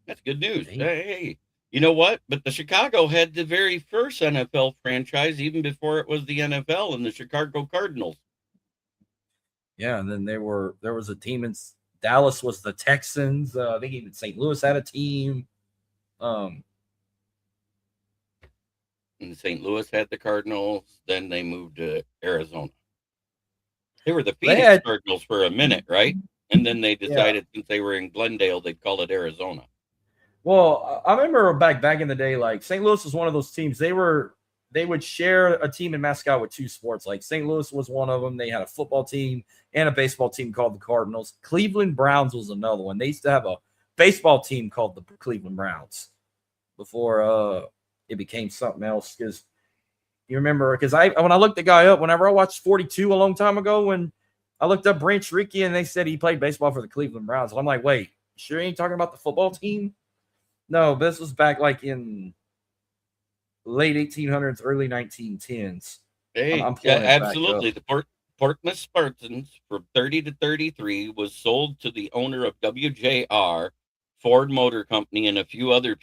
That's good news. Hey, you know what? But the Chicago had the very first NFL franchise, even before it was the NFL, and the Chicago Cardinals. Yeah, and then there was a team in Dallas was the Texans. I think even St. Louis had a team. And St. Louis had the Cardinals. Then they moved to Arizona. They were the Phoenix Cardinals for a minute, right? And then they decided since they were in Glendale, they'd call it Arizona. Well, I remember back in the day, like St. Louis was one of those teams. They would share a team and mascot with two sports. Like St. Louis was one of them. They had a football team and a baseball team called the Cardinals. Cleveland Browns was another one. They used to have a baseball team called the Cleveland Browns before it became something else. Because you remember, because when I looked the guy up, whenever I watched 42 a long time ago, when I looked up Branch Rickey and they said he played baseball for the Cleveland Browns. And I'm like, wait, sure you ain't talking about the football team? No, this was back like in late 1800s, early 1910s. Hey, yeah, absolutely. The Portsmouth Spartans from 30 to 33 was sold to the owner of WJR, Ford Motor Company, and a few other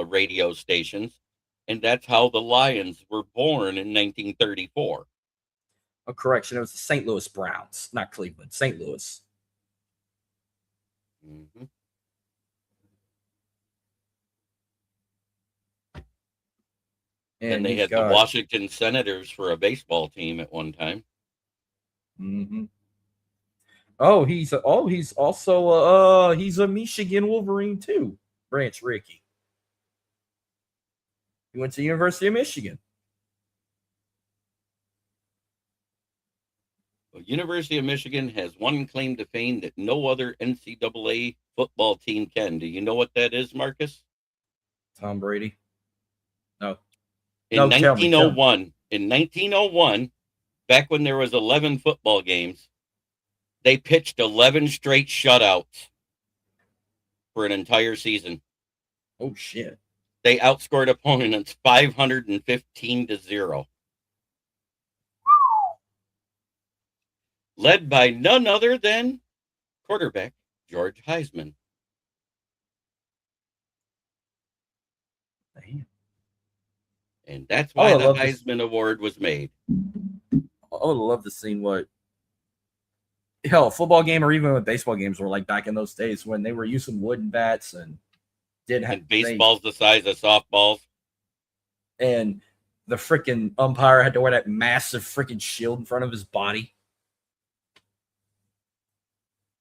radio stations. And that's how the Lions were born in 1934. A correction, it was the St. Louis Browns, not Cleveland, St. Louis. Mm-hmm. And they had the Washington Senators for a baseball team at one time. Mm-hmm. He's also he's a Michigan Wolverine too, Branch Rickey. He went to the University of Michigan. Well, University of Michigan has one claim to fame that no other NCAA football team can. Do you know what that is, Marcus? Tom Brady. No. In 1901, back when there was 11 football games, they pitched 11 straight shutouts for an entire season. Oh shit! They outscored opponents 515-0, led by none other than quarterback George Heisman. Damn. And that's why the Heisman Award was made. I would love to see what a football game or even what baseball games were like back in those days when they were using wooden bats and baseballs the size of softballs. And the freaking umpire had to wear that massive freaking shield in front of his body.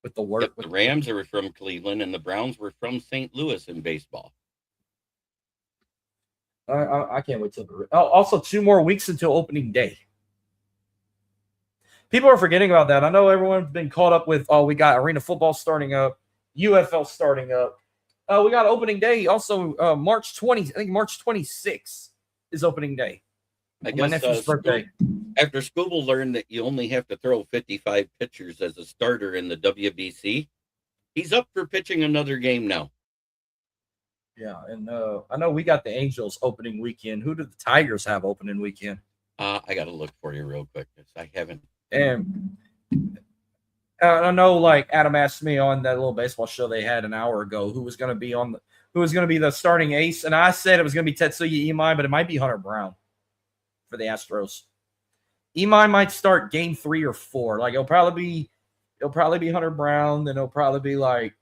With the work. Yep, the Rams are from Cleveland and the Browns were from St. Louis in baseball. I can't wait till also 2 more weeks until opening day. People are forgetting about that. I know everyone's been caught up with, we got arena football starting up, UFL starting up. We got opening day also March 20. I think March 26th is opening day. I My guess nephew's birthday. After Scooble learned that you only have to throw 55 pitchers as a starter in the WBC, he's up for pitching another game now. Yeah, and I know we got the Angels opening weekend. Who do the Tigers have opening weekend? I got to look for you real quick because I haven't. And I know, like Adam asked me on that little baseball show they had an hour ago, who was going to be the starting ace, and I said it was going to be Tetsuya Imai, but it might be Hunter Brown for the Astros. Imai might start game 3 or 4. Like it'll probably be Hunter Brown, then it'll probably be like,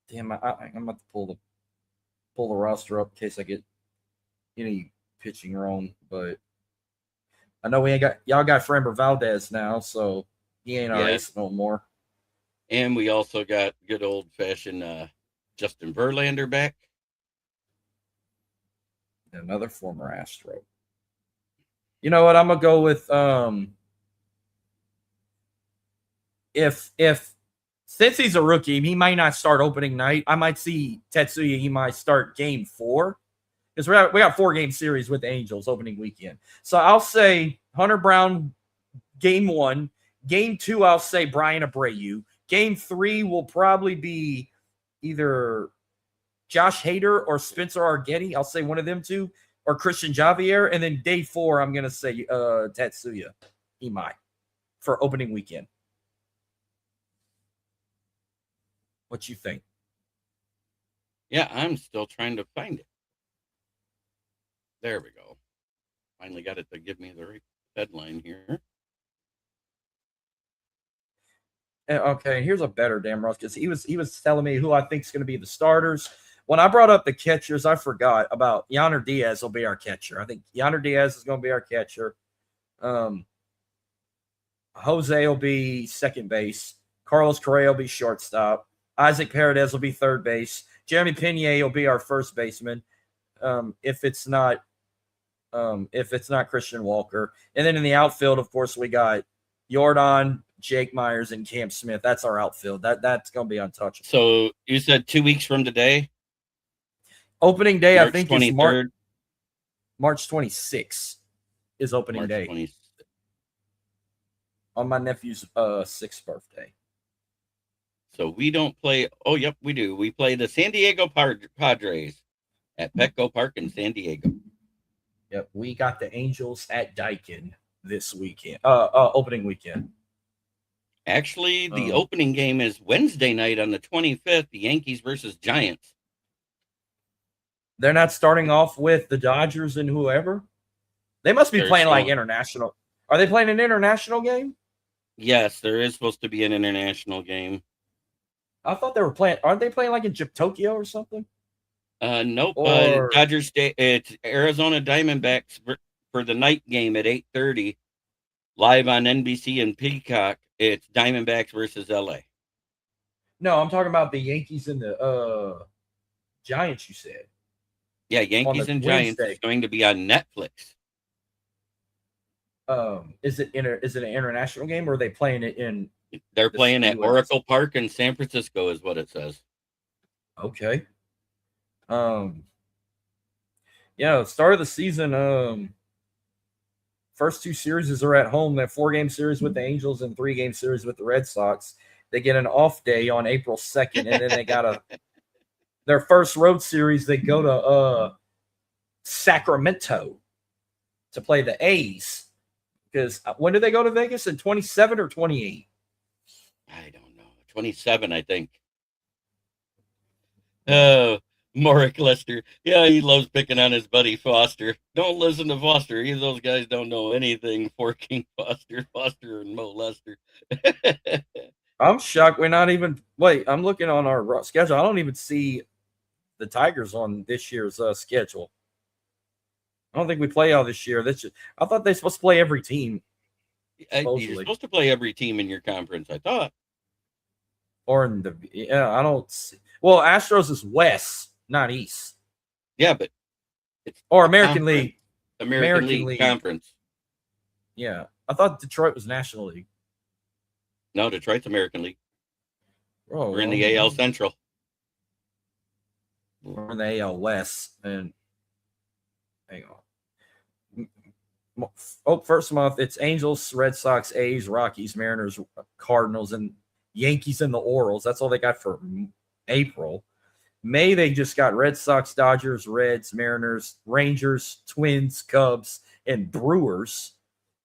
damn, I'm about to pull the roster up in case I get any pitching wrong, but I know y'all got Framber Valdez now, so he ain't our ace no more. And we also got good old fashioned Justin Verlander back. Another former Astro. You know what? I'm gonna go with if since he's a rookie, he might not start opening night. I might see Tetsuya. He might start game 4 because we got 4-game series with the Angels opening weekend. So I'll say Hunter Brown game 1. Game 2, I'll say Brian Abreu. Game 3 will probably be either Josh Hader or Spencer Arguetti. I'll say one of them two, or Christian Javier. And then day 4, I'm gonna say Tetsuya Imai for opening weekend. What you think? Yeah, I'm still trying to find it. There we go. Finally got it to give me the right headline here. Okay, here's a better damn Russ, because he was telling me who I think is going to be the starters. When I brought up the catchers, I forgot about Yonder Diaz will be our catcher. I think Yonder Diaz is going to be our catcher. Jose will be second base. Carlos Correa will be shortstop. Isaac Paredes will be third base. Jeremy Pinier will be our first baseman. If it's not Christian Walker. And then in the outfield, of course, we got Jordan, Jake Myers, and Cam Smith. That's our outfield. That's going to be untouchable. So you said 2 weeks from today? Opening day, March I think, 23rd? is March 26th is opening March day. 26th. On my nephew's 6th birthday. So we don't play. Oh, yep, we do. We play the San Diego Padres at Petco Park in San Diego. Yep, we got the Angels at Daikin this weekend. Opening weekend. Actually, the opening game is Wednesday night on the 25th. The Yankees versus Giants. They're not starting off with the Dodgers and whoever. They must be playing like international. Are they playing an international game? Yes, there is supposed to be an international game. I thought they were playing. Aren't they playing like in Tokyo or something? Nope. Or- Dodgers. It's Arizona Diamondbacks for the night game at 8:30, live on NBC and Peacock. It's Diamondbacks versus LA. No, I'm talking about the Yankees and the Giants. You said. Yeah, Yankees and Giants is going to be on Netflix. Is it an international game, or are they playing it in? They're playing at Oracle Park in San Francisco, is what it says. Okay. Yeah, start of the season. First 2 series are at home. That 4-game series with the Angels and 3-game series with the Red Sox. They get an off day on April 2nd, and then they got their first road series. They go to Sacramento to play the A's. Because when did they go to Vegas? In 27 or 28? I don't know. 27, I think. Oh, Mark Lester. Yeah, he loves picking on his buddy Foster. Don't listen to Foster. Either of those guys don't know anything. Forking Foster and Mo Lester. I'm shocked we're not even. Wait, I'm looking on our schedule. I don't even see the Tigers on this year's schedule. I don't think we play all this year. I thought they're supposed to play every team. You're supposed to play every team in your conference, I thought. Or in I don't see. Well, Astros is West, not East. Yeah, but it's American League. American League Conference. Yeah. I thought Detroit was National League. No, Detroit's American League. Oh, we're in the AL Central. We're in the AL West. And hang on. First month, it's Angels, Red Sox, A's, Rockies, Mariners, Cardinals, and Yankees and the Orioles. That's all they got for April. May, they just got Red Sox, Dodgers, Reds, Mariners, Rangers, Twins, Cubs, and Brewers.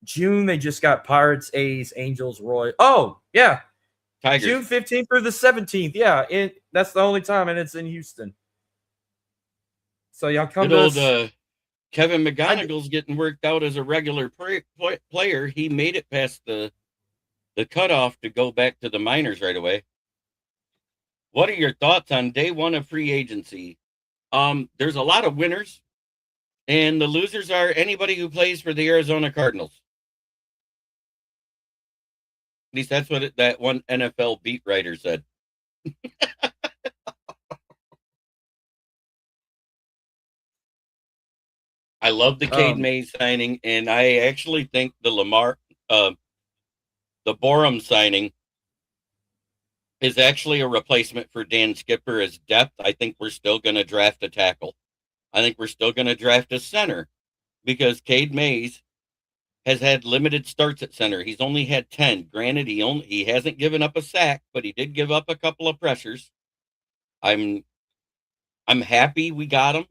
June, they just got Pirates, A's, Angels, Royals. Oh, yeah. Tigers. June 15th through the 17th. Yeah, that's the only time, and it's in Houston. So y'all come to us. Kevin McGonigal's getting worked out as a regular player. He made it past the cutoff to go back to the minors right away. What are your thoughts on day 1 of free agency? There's a lot of winners, and the losers are anybody who plays for the Arizona Cardinals. At least that's what that one NFL beat writer said. I love the Cade Mays signing, and I actually think the Borum signing is actually a replacement for Dan Skipper as depth. I think we're still going to draft a tackle. I think we're still going to draft a center because Cade Mays has had limited starts at center. He's only had 10. Granted, he hasn't given up a sack, but he did give up a couple of pressures. I'm happy we got him,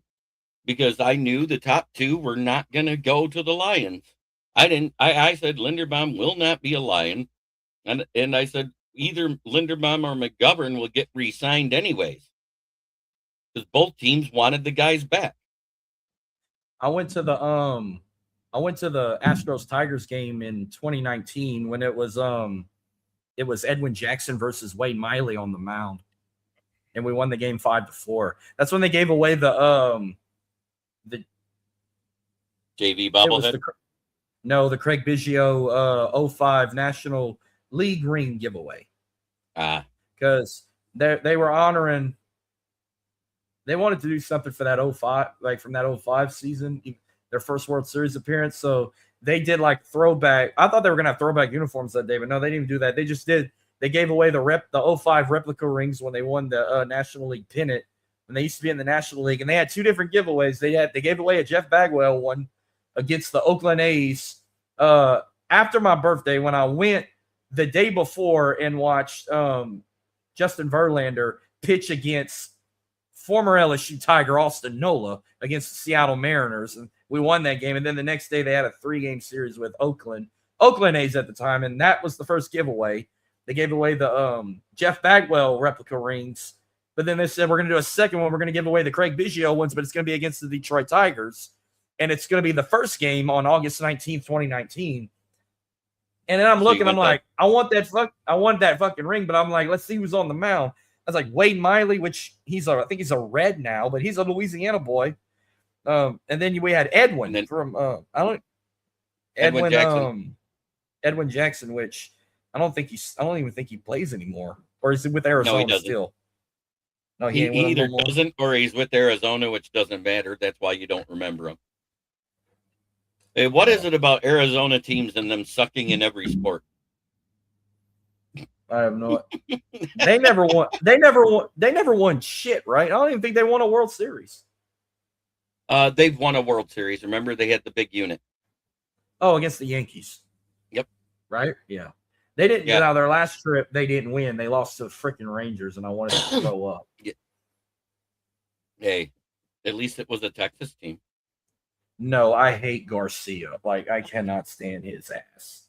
because I knew the top 2 were not going to go to the Lions. I said Linderbaum will not be a Lion. And I said either Linderbaum or McGovern will get re-signed anyways, because both teams wanted the guys back. I went to the Astros Tigers game in 2019 when it was Edwin Jackson versus Wade Miley on the mound, and we won the game 5-4. That's when they gave away the JV bobblehead. The Craig Biggio 05 National League ring giveaway. Because they were honoring. They wanted to do something for that 05, like from that 05 season, their first World Series appearance. So they did like throwback. I thought they were gonna have throwback uniforms that day, but no, they didn't even do that. They just did. They gave away the 05 replica rings when they won the National League pennant. When they used to be in the National League, and they had two different giveaways. They gave away a Jeff Bagwell one against the Oakland A's after my birthday when I went the day before and watched Justin Verlander pitch against former LSU Tiger Austin Nola against the Seattle Mariners, and we won that game. And then the next day they had a 3-game series with Oakland A's at the time, and that was the first giveaway. They gave away the Jeff Bagwell replica rings, but then they said we're going to do a second one. We're going to give away the Craig Biggio ones, but it's going to be against the Detroit Tigers, and it's going to be the first game on August 19th, 2019. And then I'm looking, I'm like, I want that fucking ring, but I'm like, let's see who's on the mound. I was like Wade Miley, which I think he's a Red now, but he's a Louisiana boy. And then we had Edwin from Edwin Jackson, which I don't even think he plays anymore. Or is he with Arizona still? No, he either doesn't or he's with Arizona, which doesn't matter. That's why you don't remember him. Hey, what is it about Arizona teams and them sucking in every sport? I have no. They never won shit, right? I don't even think they won a World Series. They've won a World Series. Remember, they had the big unit. Oh, against the Yankees. Yep. Right? Yeah. They didn't. Yeah. Now, their last trip, they didn't win. They lost to the freaking Rangers, and I wanted to throw up. Yeah. Hey, at least it was a Texas team. No, I hate Garcia. Like, I cannot stand his ass.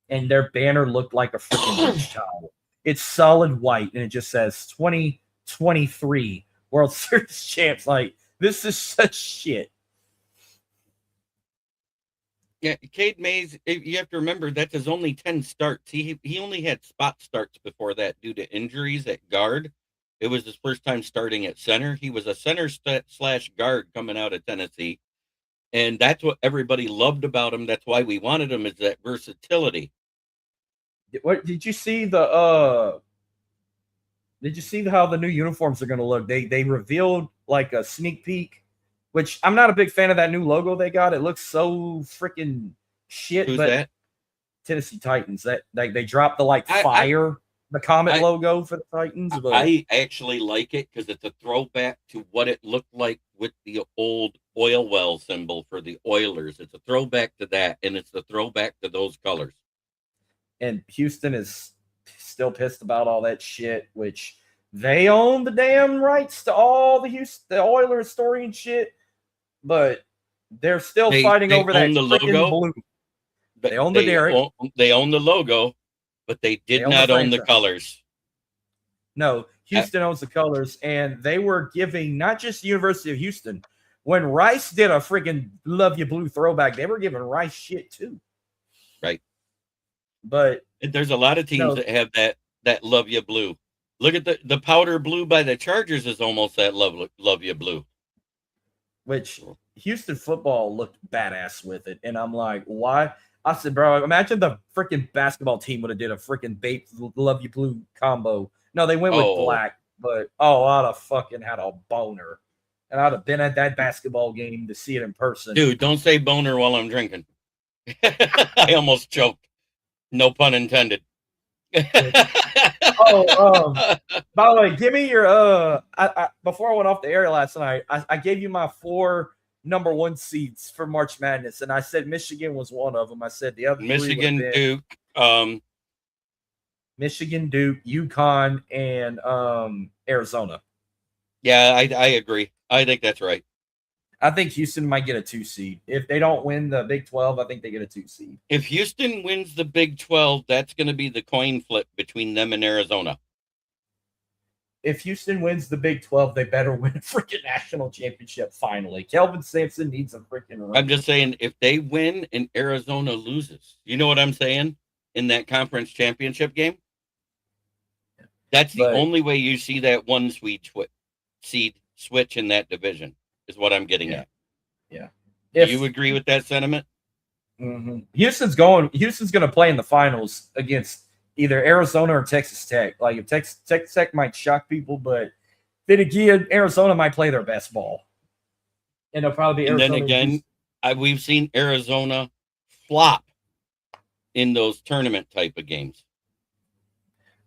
And their banner looked like a freaking beach towel. It's solid white, and it just says 2023 World Series champs. Like, this is such shit. Yeah, Cade Mays, you have to remember, that's his only 10 starts. He only had spot starts before that due to injuries at guard. It was his first time starting at center. He was a center / guard coming out of Tennessee. And that's what everybody loved about him. That's why we wanted him, is that versatility. What did you see how the new uniforms are going to look? They revealed like a sneak peek, which I'm not a big fan of that new logo they got. It looks so freaking shit. Who's but that? Tennessee Titans. That like they dropped the fire, the Comet logo for the Titans. But I actually like it because it's a throwback to what it looked like with the old oil well symbol for the Oilers. It's a throwback to that, and it's a throwback to those colors. And Houston is still pissed about all that shit, which they own the damn rights to all the Oilers story and shit, but they're still fighting over that logo. Blue. They own the Derek. They own the logo, but they did not own the colors. No, Houston owns the colors, and they were giving not just the University of Houston. When Rice did a freaking Love You Blue throwback, they were giving Rice shit too. Right. But there's a lot of teams that have that Love You Blue. Look at the powder blue by the Chargers is almost that Love You Blue. Which Houston football looked badass with it. And I'm like, why? I said, bro, imagine the freaking basketball team would have did a freaking Love You Blue combo. No, they went with black. But, I'd have fucking had a boner. And I'd have been at that basketball game to see it in person. Dude, don't say boner while I'm drinking. I almost choked. No pun intended. By the way, give me your before I went off the air last night, I gave you my 4 number 1 seeds for March Madness, and I said Michigan was one of them. I said the other Michigan, Duke, Michigan, Duke, UConn, and Arizona. Yeah, I agree. I think that's right. I think Houston might get a 2 seed. If they don't win the Big 12, I think they get a 2 seed. If Houston wins the Big 12, that's going to be the coin flip between them and Arizona. If Houston wins the Big 12, they better win a freaking national championship finally. Kelvin Sampson needs a freaking run. I'm just saying, if they win and Arizona loses, you know what I'm saying? In that conference championship game? That's the only way you see that 1 seed switch in that division. Is what I'm getting at. Yeah. Do you agree with that sentiment? Mm-hmm. Houston's going to play in the finals against either Arizona or Texas Tech. Like if Texas Tech might shock people, but then again, Arizona might play their best ball, and it'll probably be Arizona. And then again, we've seen Arizona flop in those tournament type of games.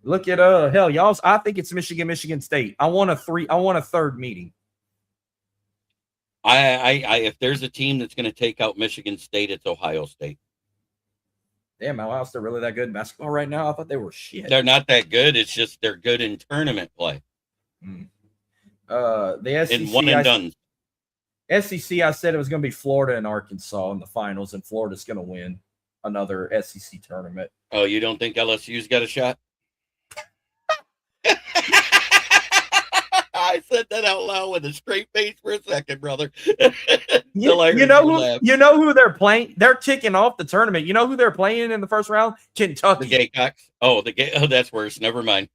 Look at hell, y'all. I think it's Michigan State. I want a third meeting. I if there's a team that's going to take out Michigan State, it's Ohio State. Damn, Ohio State really that good in basketball right now? I thought they were shit. They're not that good. It's just they're good in tournament play. The SEC, in one and done. SEC, I said it was going to be Florida and Arkansas in the finals, and Florida's going to win another SEC tournament. Oh, you don't think LSU's got a shot? I said that out loud with a straight face for a second, brother. you know who they're playing? They're kicking off the tournament. You know who they're playing in the first round? Kentucky. The Gamecocks. Oh, that's worse. Never mind.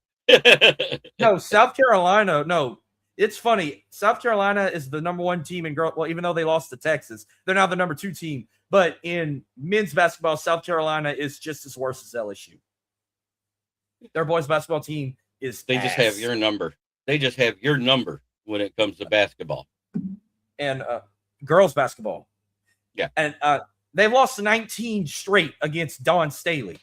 No, South Carolina. No, it's funny. South Carolina is the number 1 team in girl. Well, even though they lost to Texas, they're now the number 2 team. But in men's basketball, South Carolina is just as worse as LSU. Their boys basketball team is. They just have your number. They just have your number when it comes to basketball. And girls basketball. Yeah. And they've lost 19 straight against Dawn Staley.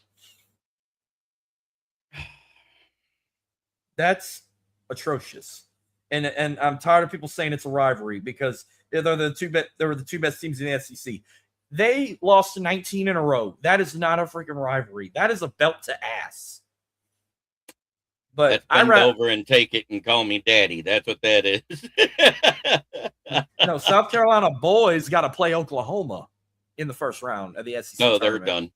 That's atrocious. And I'm tired of people saying it's a rivalry because they were the two best teams in the SEC. They lost 19 in a row. That is not a freaking rivalry. That is a belt to ass. But bend over and take it and call me daddy. That's what that is. No, South Carolina boys got to play Oklahoma in the first round of the SEC. No, tournament. they're done.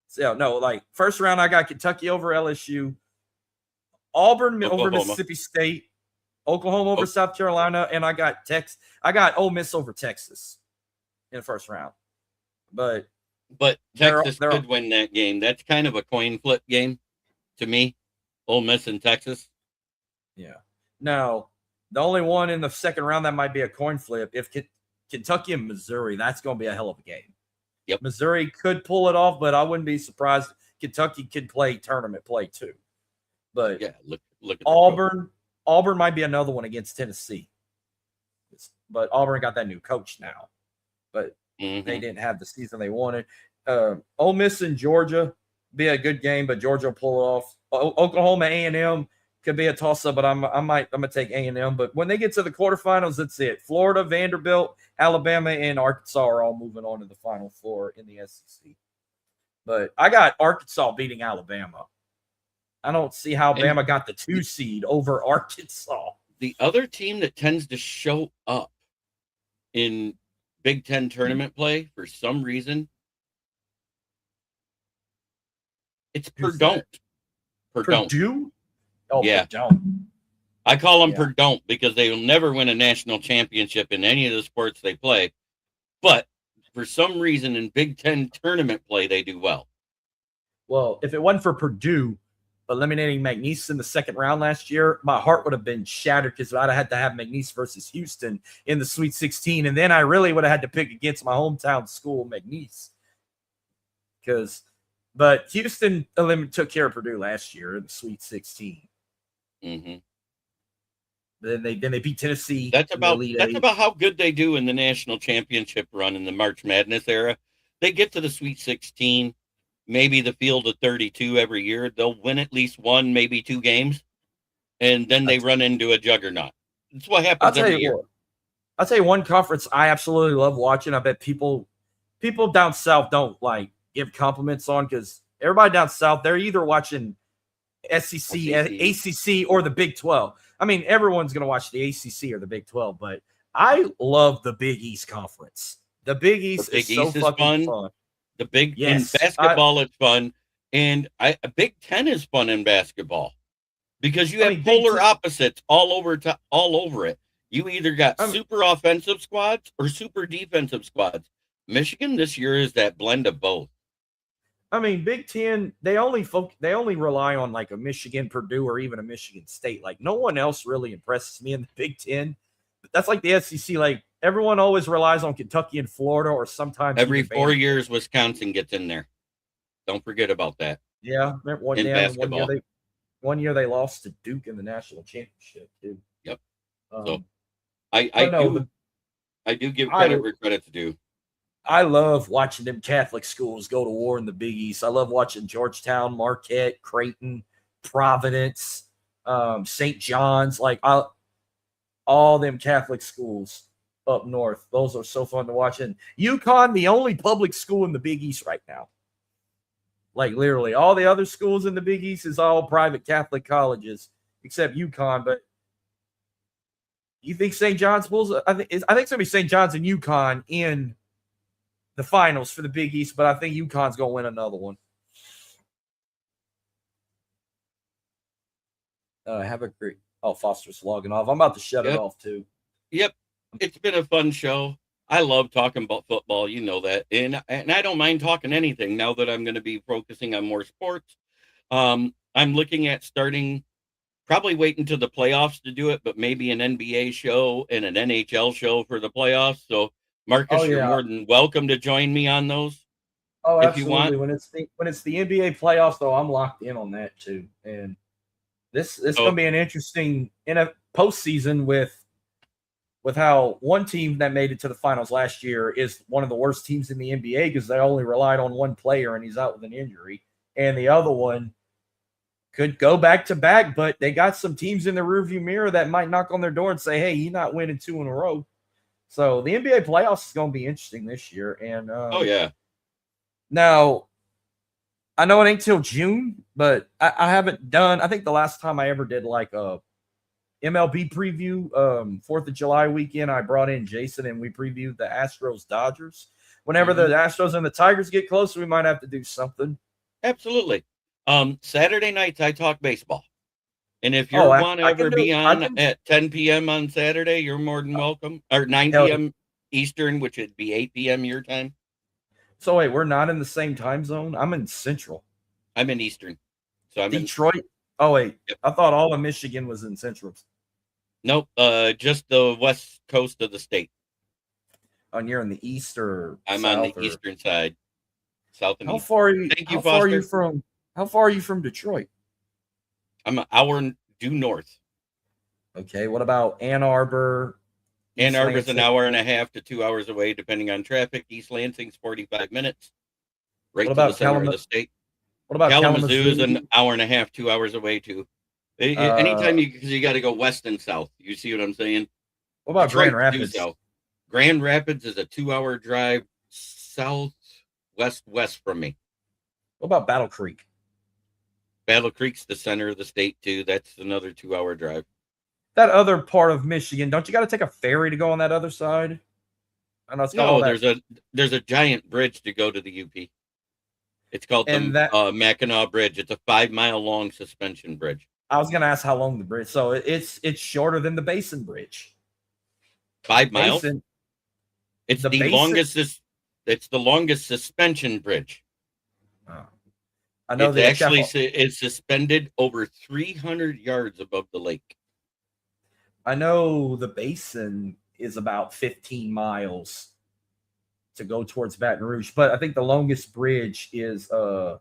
So no, like first round, I got Kentucky over LSU, Auburn over Mississippi State, Oklahoma over South Carolina, and I got Ole Miss over Texas in the first round. But Texas could win that game. That's kind of a coin flip game to me. Ole Miss in Texas. Yeah. Now, the only one in the second round that might be a coin flip, if Kentucky and Missouri, that's going to be a hell of a game. Yep. Missouri could pull it off, but I wouldn't be surprised. Kentucky could play tournament play too. But yeah, look at Auburn. Auburn might be another one against Tennessee. But Auburn got that new coach now. But they didn't have the season they wanted. Ole Miss and Georgia be a good game, but Georgia will pull it off. Oklahoma A&M could be a toss-up, but I'm gonna take A&M. But when they get to the quarterfinals, that's it. Florida, Vanderbilt, Alabama, and Arkansas are all moving on to the Final Four in the SEC. But I got Arkansas beating Alabama. I don't see how Bama got the 2 seed over Arkansas. The other team that tends to show up in Big Ten tournament play for some reason, it's Purdue. Purdue? Oh, yeah. Purdue. I call them Purdue because they will never win a national championship in any of the sports they play. But for some reason in Big Ten tournament play, they do well. Well, if it wasn't for Purdue eliminating McNeese in the second round last year, my heart would have been shattered because I'd have had to have McNeese versus Houston in the Sweet 16. And then I really would have had to pick against my hometown school, McNeese. But Houston took care of Purdue last year in the Sweet 16. Mm-hmm. Then they beat Tennessee. That's about how good they do in the national championship run in the March Madness era. They get to the Sweet 16, maybe the field of 32 every year. They'll win at least 1, maybe 2 games, and then they run into a juggernaut. That's what happens every year. I'll tell you one conference I absolutely love watching. I bet people down south don't give compliments on because everybody down south, they're either watching SEC, ACC, or the Big 12. I mean, everyone's going to watch the ACC or the Big 12, but I love the Big East Conference. The Big East is so fucking fun. The Big in basketball, it's fun, and Big 10 is fun in basketball because you have polar opposites all over it. You either got super offensive squads or super defensive squads. Michigan this year is that blend of both. I mean, Big Ten, they only rely on a Michigan, Purdue, or even a Michigan State. No one else really impresses me in the Big Ten. That's like the SEC. Everyone always relies on Kentucky and Florida, or sometimes every 4 years Wisconsin gets in there. Don't forget about that. Yeah, remember one, in yeah, basketball. one year they lost to Duke in the national championship too. Yep. Um, So I but no, do give I credit where credit's due. I love watching them Catholic schools go to war in the Big East. I love watching Georgetown, Marquette, Creighton, Providence, St. John's, like all them Catholic schools up north. Those are so fun to watch. And UConn, the only public school in the Big East right now. Like literally, all the other schools in the Big East is all private Catholic colleges, except UConn. But you think St. John's Bulls? I think it's gonna be St. John's and UConn in the finals for the Big East, but I think UConn's gonna win another one. Have a great. Oh, Foster's logging off. I'm about to shut it off too. Yep, it's been a fun show. I love talking about football. You know that, and I don't mind talking anything now that I'm going to be focusing on more sports. I'm looking at starting. Probably wait until the playoffs to do it, but maybe an NBA show and an NHL show for the playoffs. So, Marcus, you're more than welcome to join me on those. Oh, if absolutely. You want. When it's the NBA playoffs, though, I'm locked in on that too. And this going to be an interesting in a postseason with how one team that made it to the finals last year is one of the worst teams in the NBA because they only relied on one player and he's out with an injury, and the other one could go back to back, but they got some teams in the rearview mirror that might knock on their door and say, hey, you're not winning 2 in a row. So the NBA playoffs is going to be interesting this year. And now, I know it ain't till June, but I haven't done – I think the last time I ever did like a MLB preview, 4th of July weekend, I brought in Jason and we previewed the Astros-Dodgers. Whenever the Astros and the Tigers get close, we might have to do something. Absolutely. Saturday nights I talk baseball, and if you want to ever be on at 10 p.m. on Saturday, you're more than welcome. Or 9 p.m. Eastern, which would be 8 p.m. your time. So wait, we're not in the same time zone. I'm in Central. I'm in Eastern. So I'm Detroit. Oh wait, I thought all of Michigan was in Central. Nope, just the west coast of the state. Oh, you're in the east or I'm south on the eastern side. South and how east. far are you? Thank you, how far Foster. are you from? How far are you from Detroit? I'm an hour due north. Okay, what about Ann Arbor? Ann Arbor's an hour and a half to 2 hours away, depending on traffic. East Lansing's 45 minutes. Right to the center of the state. What about Kalamazoo is an hour and a half, 2 hours away too. Anytime because you got to go west and south. You see what I'm saying? What about Detroit Grand Rapids? Grand Rapids is a 2-hour drive west from me. What about Battle Creek? Battle Creek's the center of the state too. That's another 2-hour drive. That other part of Michigan, don't you got to take a ferry to go on that other side? I know it's got all that. There's a giant bridge to go to the UP. It's called the Mackinac Bridge. It's a 5-mile long suspension bridge. I was going to ask how long the bridge. So it's shorter than the Basin Bridge. 5 miles. It's the longest. It's the longest suspension bridge. Oh. I know it's suspended over 300 yards above the lake. I know the Basin is about 15 miles to go towards Baton Rouge, but I think the longest bridge is the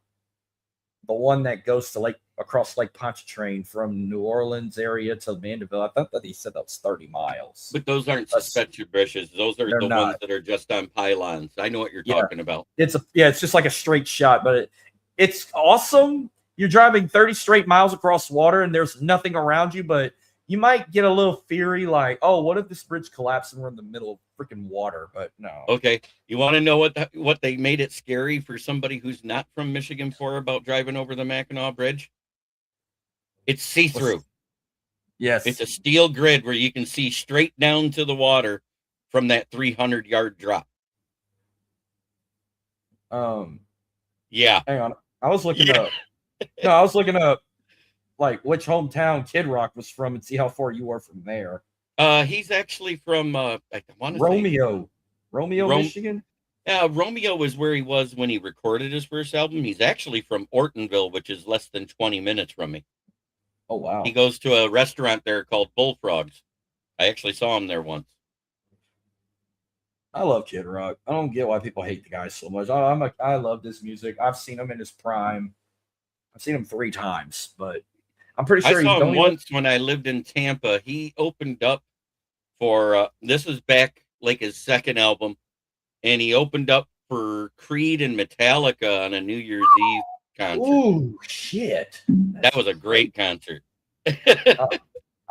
one that goes to across Lake Pontchartrain from New Orleans area to Mandeville. I thought that he said that was 30 miles. But those aren't suspension bridges. Those are the ones that are just on pylons. I know what you're talking about. It's just like a straight shot, but it's awesome. You're driving 30 straight miles across water and there's nothing around you, but you might get a little theory like, oh, what if this bridge collapsed and we're in the middle of freaking water? But no. Okay. You want to know what they made it scary for somebody who's not from Michigan for about driving over the Mackinac Bridge? It's see-through. Yes. It's a steel grid where you can see straight down to the water from that 300-yard drop. Yeah. Hang on. I was looking up. No, I was looking up like which hometown Kid Rock was from and see how far you are from there. He's actually from Romeo, Michigan. Romeo was where he was when he recorded his first album. He's actually from Ortonville, which is less than 20 minutes from me. Oh wow! He goes to a restaurant there called Bullfrogs. I actually saw him there once. I love Kid Rock. I don't get why people hate the guy so much. I love this music. I've seen him in his prime. I've seen him 3 times, but I'm pretty sure I saw him once when I lived in Tampa. He opened up for this was back like his second album, and he opened up for Creed and Metallica on a New Year's Eve concert. Ooh, shit! That was a great concert.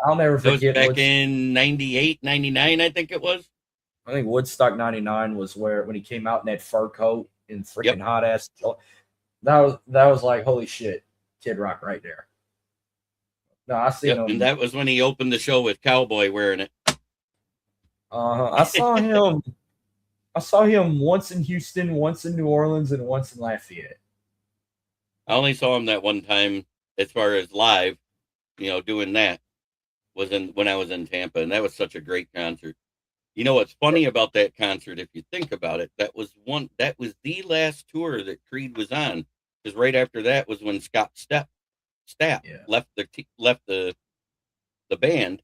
I'll never That was forget. back in 98, 99, I think it was. I think Woodstock '99 was when he came out in that fur coat and freaking hot ass. That was like, holy shit, Kid Rock right there. No, I seen him. And that was when he opened the show with Cowboy wearing it. I saw him. I saw him once in Houston, once in New Orleans, and once in Lafayette. I only saw him that one time as far as live, doing that was when I was in Tampa, and that was such a great concert. You know what's funny about that concert, if you think about it, that was the last tour that Creed was on, because right after that was when Scott Stapp left the band.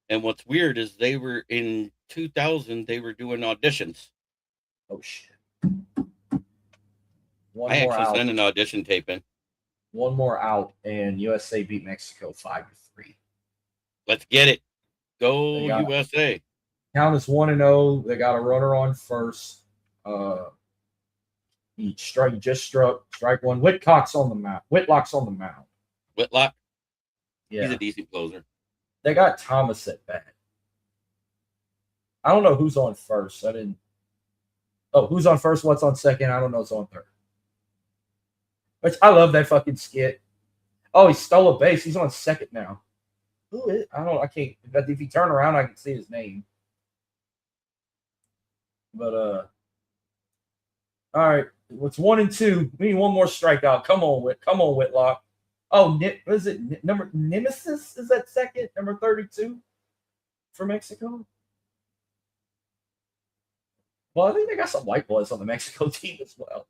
And what's weird is they were in 2000, they were doing auditions. Oh shit. I actually sent an audition tape in. One more out, and USA beat Mexico 5-3. Let's get it. Go USA. Count is 1-0. They got a runner on first. Each strike just struck. Strike one. Whitlock's on the mound. Whitlock? Yeah. He's a decent closer. They got Thomas at bat. I don't know who's on first. Who's on first? What's on second? I don't know who's on third. Which I love that fucking skit. Oh, he stole a base. He's on second now. Who is? I can't. But if you turn around, I can see his name. But all right. It's 1-2. We need one more strikeout. Come on, Whitlock. Oh, what is it? Number Nemesis is that second? Number 32 for Mexico. Well, I think they got some white boys on the Mexico team as well.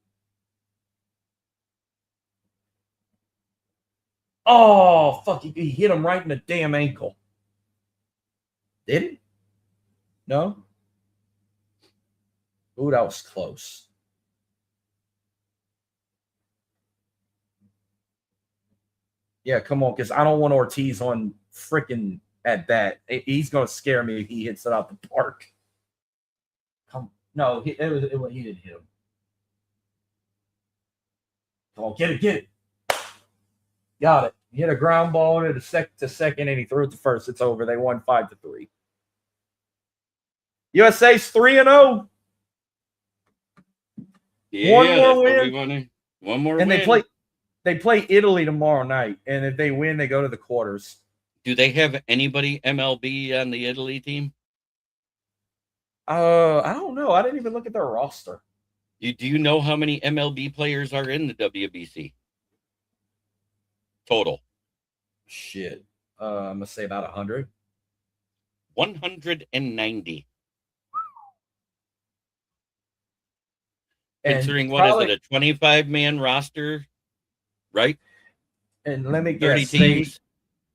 Oh, fuck. He hit him right in the damn ankle. Did he? No? Ooh, that was close. Yeah, come on, because I don't want Ortiz on freaking at bat. He's going to scare me if he hits it out the park. No, he didn't hit him. Come on, get it. Got it. He hit a ground ball to second, and he threw it to first. It's over. They won 5-3. USA's 3-0. Yeah, one more win. One more and win. They play Italy tomorrow night, and if they win, they go to the quarters. Do they have anybody MLB on the Italy team? I don't know. I didn't even look at their roster. Do you know how many MLB players are in the WBC? Total. Shit. I'm going to say about 100. 190. And considering what is it, a 25-man roster, right? And let me 30 guess. teams.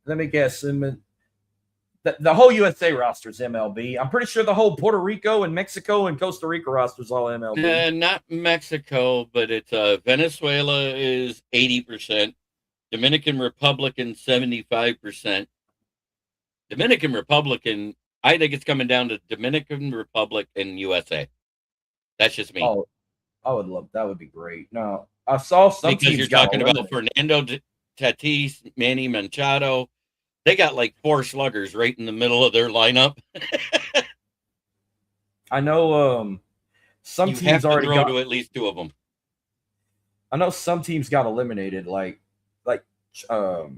Let me guess. The whole USA roster is MLB. I'm pretty sure the whole Puerto Rico and Mexico and Costa Rica roster is all MLB. Not Mexico, but it's Venezuela is 80%. Dominican Republic 75%. Dominican Republic, I think it's coming down to Dominican Republic and USA. That's just me. Oh, I would love that. Would be great. No, I saw some because teams you're talking about Fernando Tatis, Manny Machado. They got like 4 sluggers right in the middle of their lineup. I know some you teams have to already throw got to at least 2 of them. I know some teams got eliminated, like China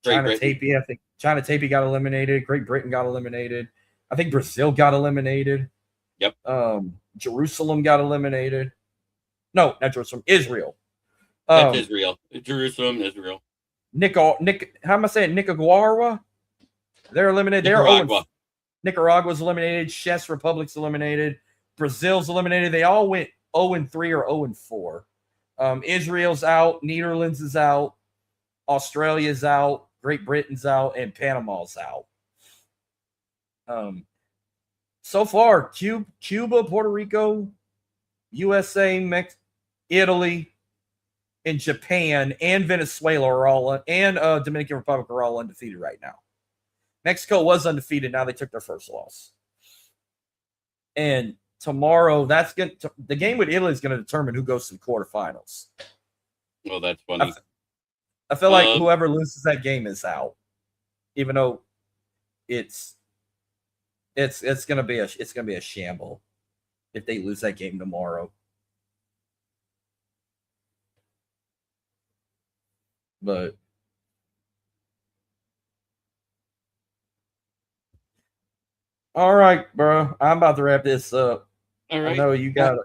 Tapie. I think China Tapie got eliminated. Great Britain got eliminated. I think Brazil got eliminated. Yep. Jerusalem got eliminated. No, not Jerusalem. Israel. That's Israel. Jerusalem, Israel. How am I saying? Nicaragua. They're eliminated. Nicaragua's eliminated. Czech Republic's eliminated. Brazil's eliminated. They all went 0-3 or 0-4. Israel's out. Netherlands is out. Australia's out. Great Britain's out, and Panama's out. So far, Cuba, Puerto Rico, USA, Italy, and Japan and Venezuela are all and Dominican Republic are all undefeated right now. Mexico was undefeated. Now they took their first loss. And tomorrow, the game with Italy is going to determine who goes to the quarterfinals. Well, that's funny. I feel like whoever loses that game is out, even though it's going to be a shamble if they lose that game tomorrow. But all right, bro. I'm about to wrap this up. All right. I know you got it.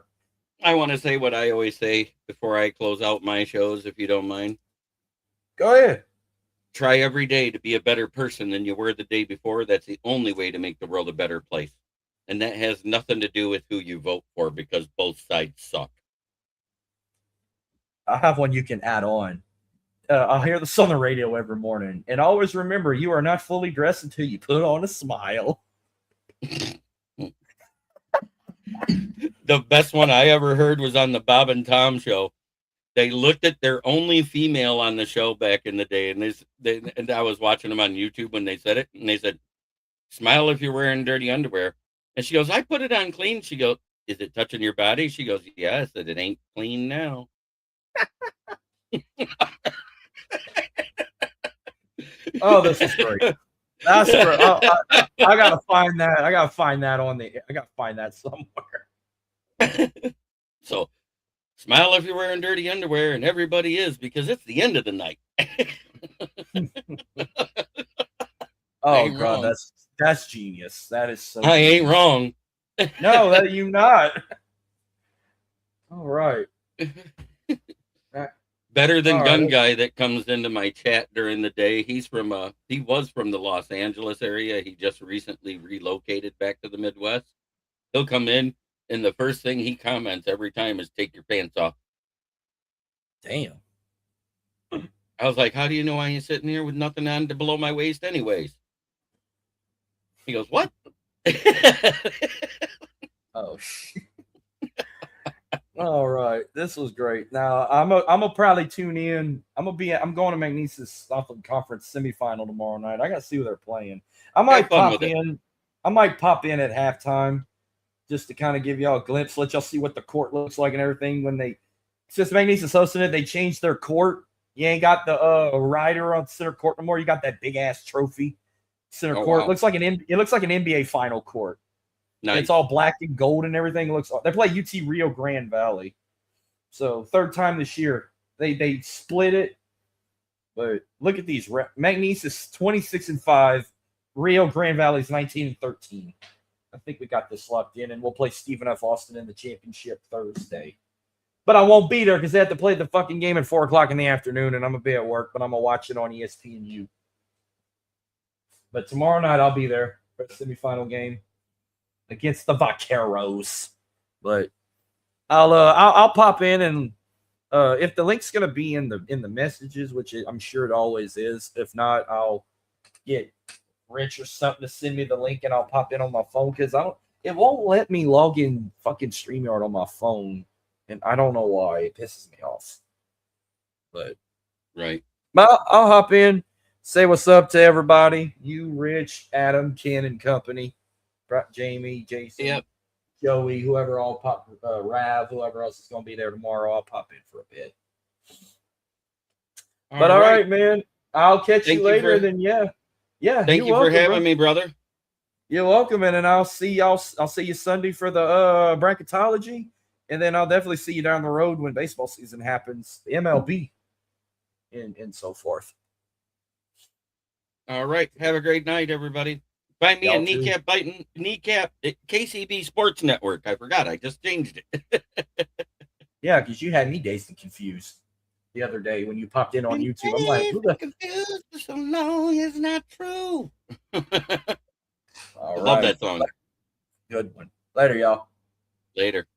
I want to say what I always say before I close out my shows, if you don't mind. Go ahead. Try every day to be a better person than you were the day before. That's the only way to make the world a better place. And that has nothing to do with who you vote for, because both sides suck. I have one you can add on. I'll hear this on the radio every morning. And always remember, you are not fully dressed until you put on a smile. The best one I ever heard was on the Bob and Tom show. They looked at their only female on the show back in the day, and I was watching them on YouTube when they said it, and they said, "Smile if you're wearing dirty underwear." And she goes, "I put it on clean." She goes, "Is it touching your body?" She goes, "Yeah." I said, "It ain't clean now." Oh, this is great. That's great. I gotta find that. I gotta find that somewhere. So, smile if you're wearing dirty underwear, and everybody is, because it's the end of the night. Oh God, that's genius. That is so. I ain't wrong. No, that you not. All right. Better than All Gun right. Guy that comes into my chat during the day. He was from the Los Angeles area. He just recently relocated back to the Midwest. He'll come in, and the first thing he comments every time is, "Take your pants off." Damn. I was like, "How do you know I ain't sitting here with nothing on to below my waist anyways?" He goes, "What?" Oh shit. All right, this was great. Now I'm gonna probably tune in. I'm going to Magnesis Southland Conference semifinal tomorrow night. I gotta see who they're playing. I might pop in. I might pop in at halftime just to kind of give y'all a glimpse, let y'all see what the court looks like and everything. Since Magnesis hosting it, they changed their court. You ain't got the rider on center court no more. You got that big ass trophy center court. Wow. It looks like an NBA final court. Nice. It's all black and gold and everything. They play UT Rio Grande Valley. So third time this year. They split it. But look at these. Magnesis 26-5. Rio Grande Valley's 19-13. I think we got this locked in, and we'll play Stephen F. Austin in the championship Thursday. But I won't be there because they have to play the fucking game at 4 o'clock in the afternoon, and I'm going to be at work, but I'm going to watch it on ESPNU. But tomorrow night I'll be there for the semifinal game against the Vaqueros. But I'll pop in, and if the link's gonna be in the messages, which I'm sure it always is. If not, I'll get Rich or something to send me the link, and I'll pop in on my phone because it won't let me log in fucking StreamYard on my phone, and I don't know why. It pisses me off. But Right. I'll hop in, say what's up to everybody. You, Rich, Adam, Ken, and company. Jamie, Jason, Yep. Joey, whoever all pop, Rav, whoever else is going to be there tomorrow, I'll pop in for a bit. All right, man. I'll catch you later. Yeah. Thank you for having me, brother. You're welcome, and I'll see y'all. I'll see you Sunday for the bracketology, and then I'll definitely see you down the road when baseball season happens, the MLB, and so forth. All right. Have a great night, everybody. Find me on Kneecap KCB Sports Network. I forgot. I just changed it. Yeah, because you had me dazed and confused the other day when you popped in on YouTube. I'm like, who the confused for so long is not true. All I love that song. Good one. Later, y'all. Later.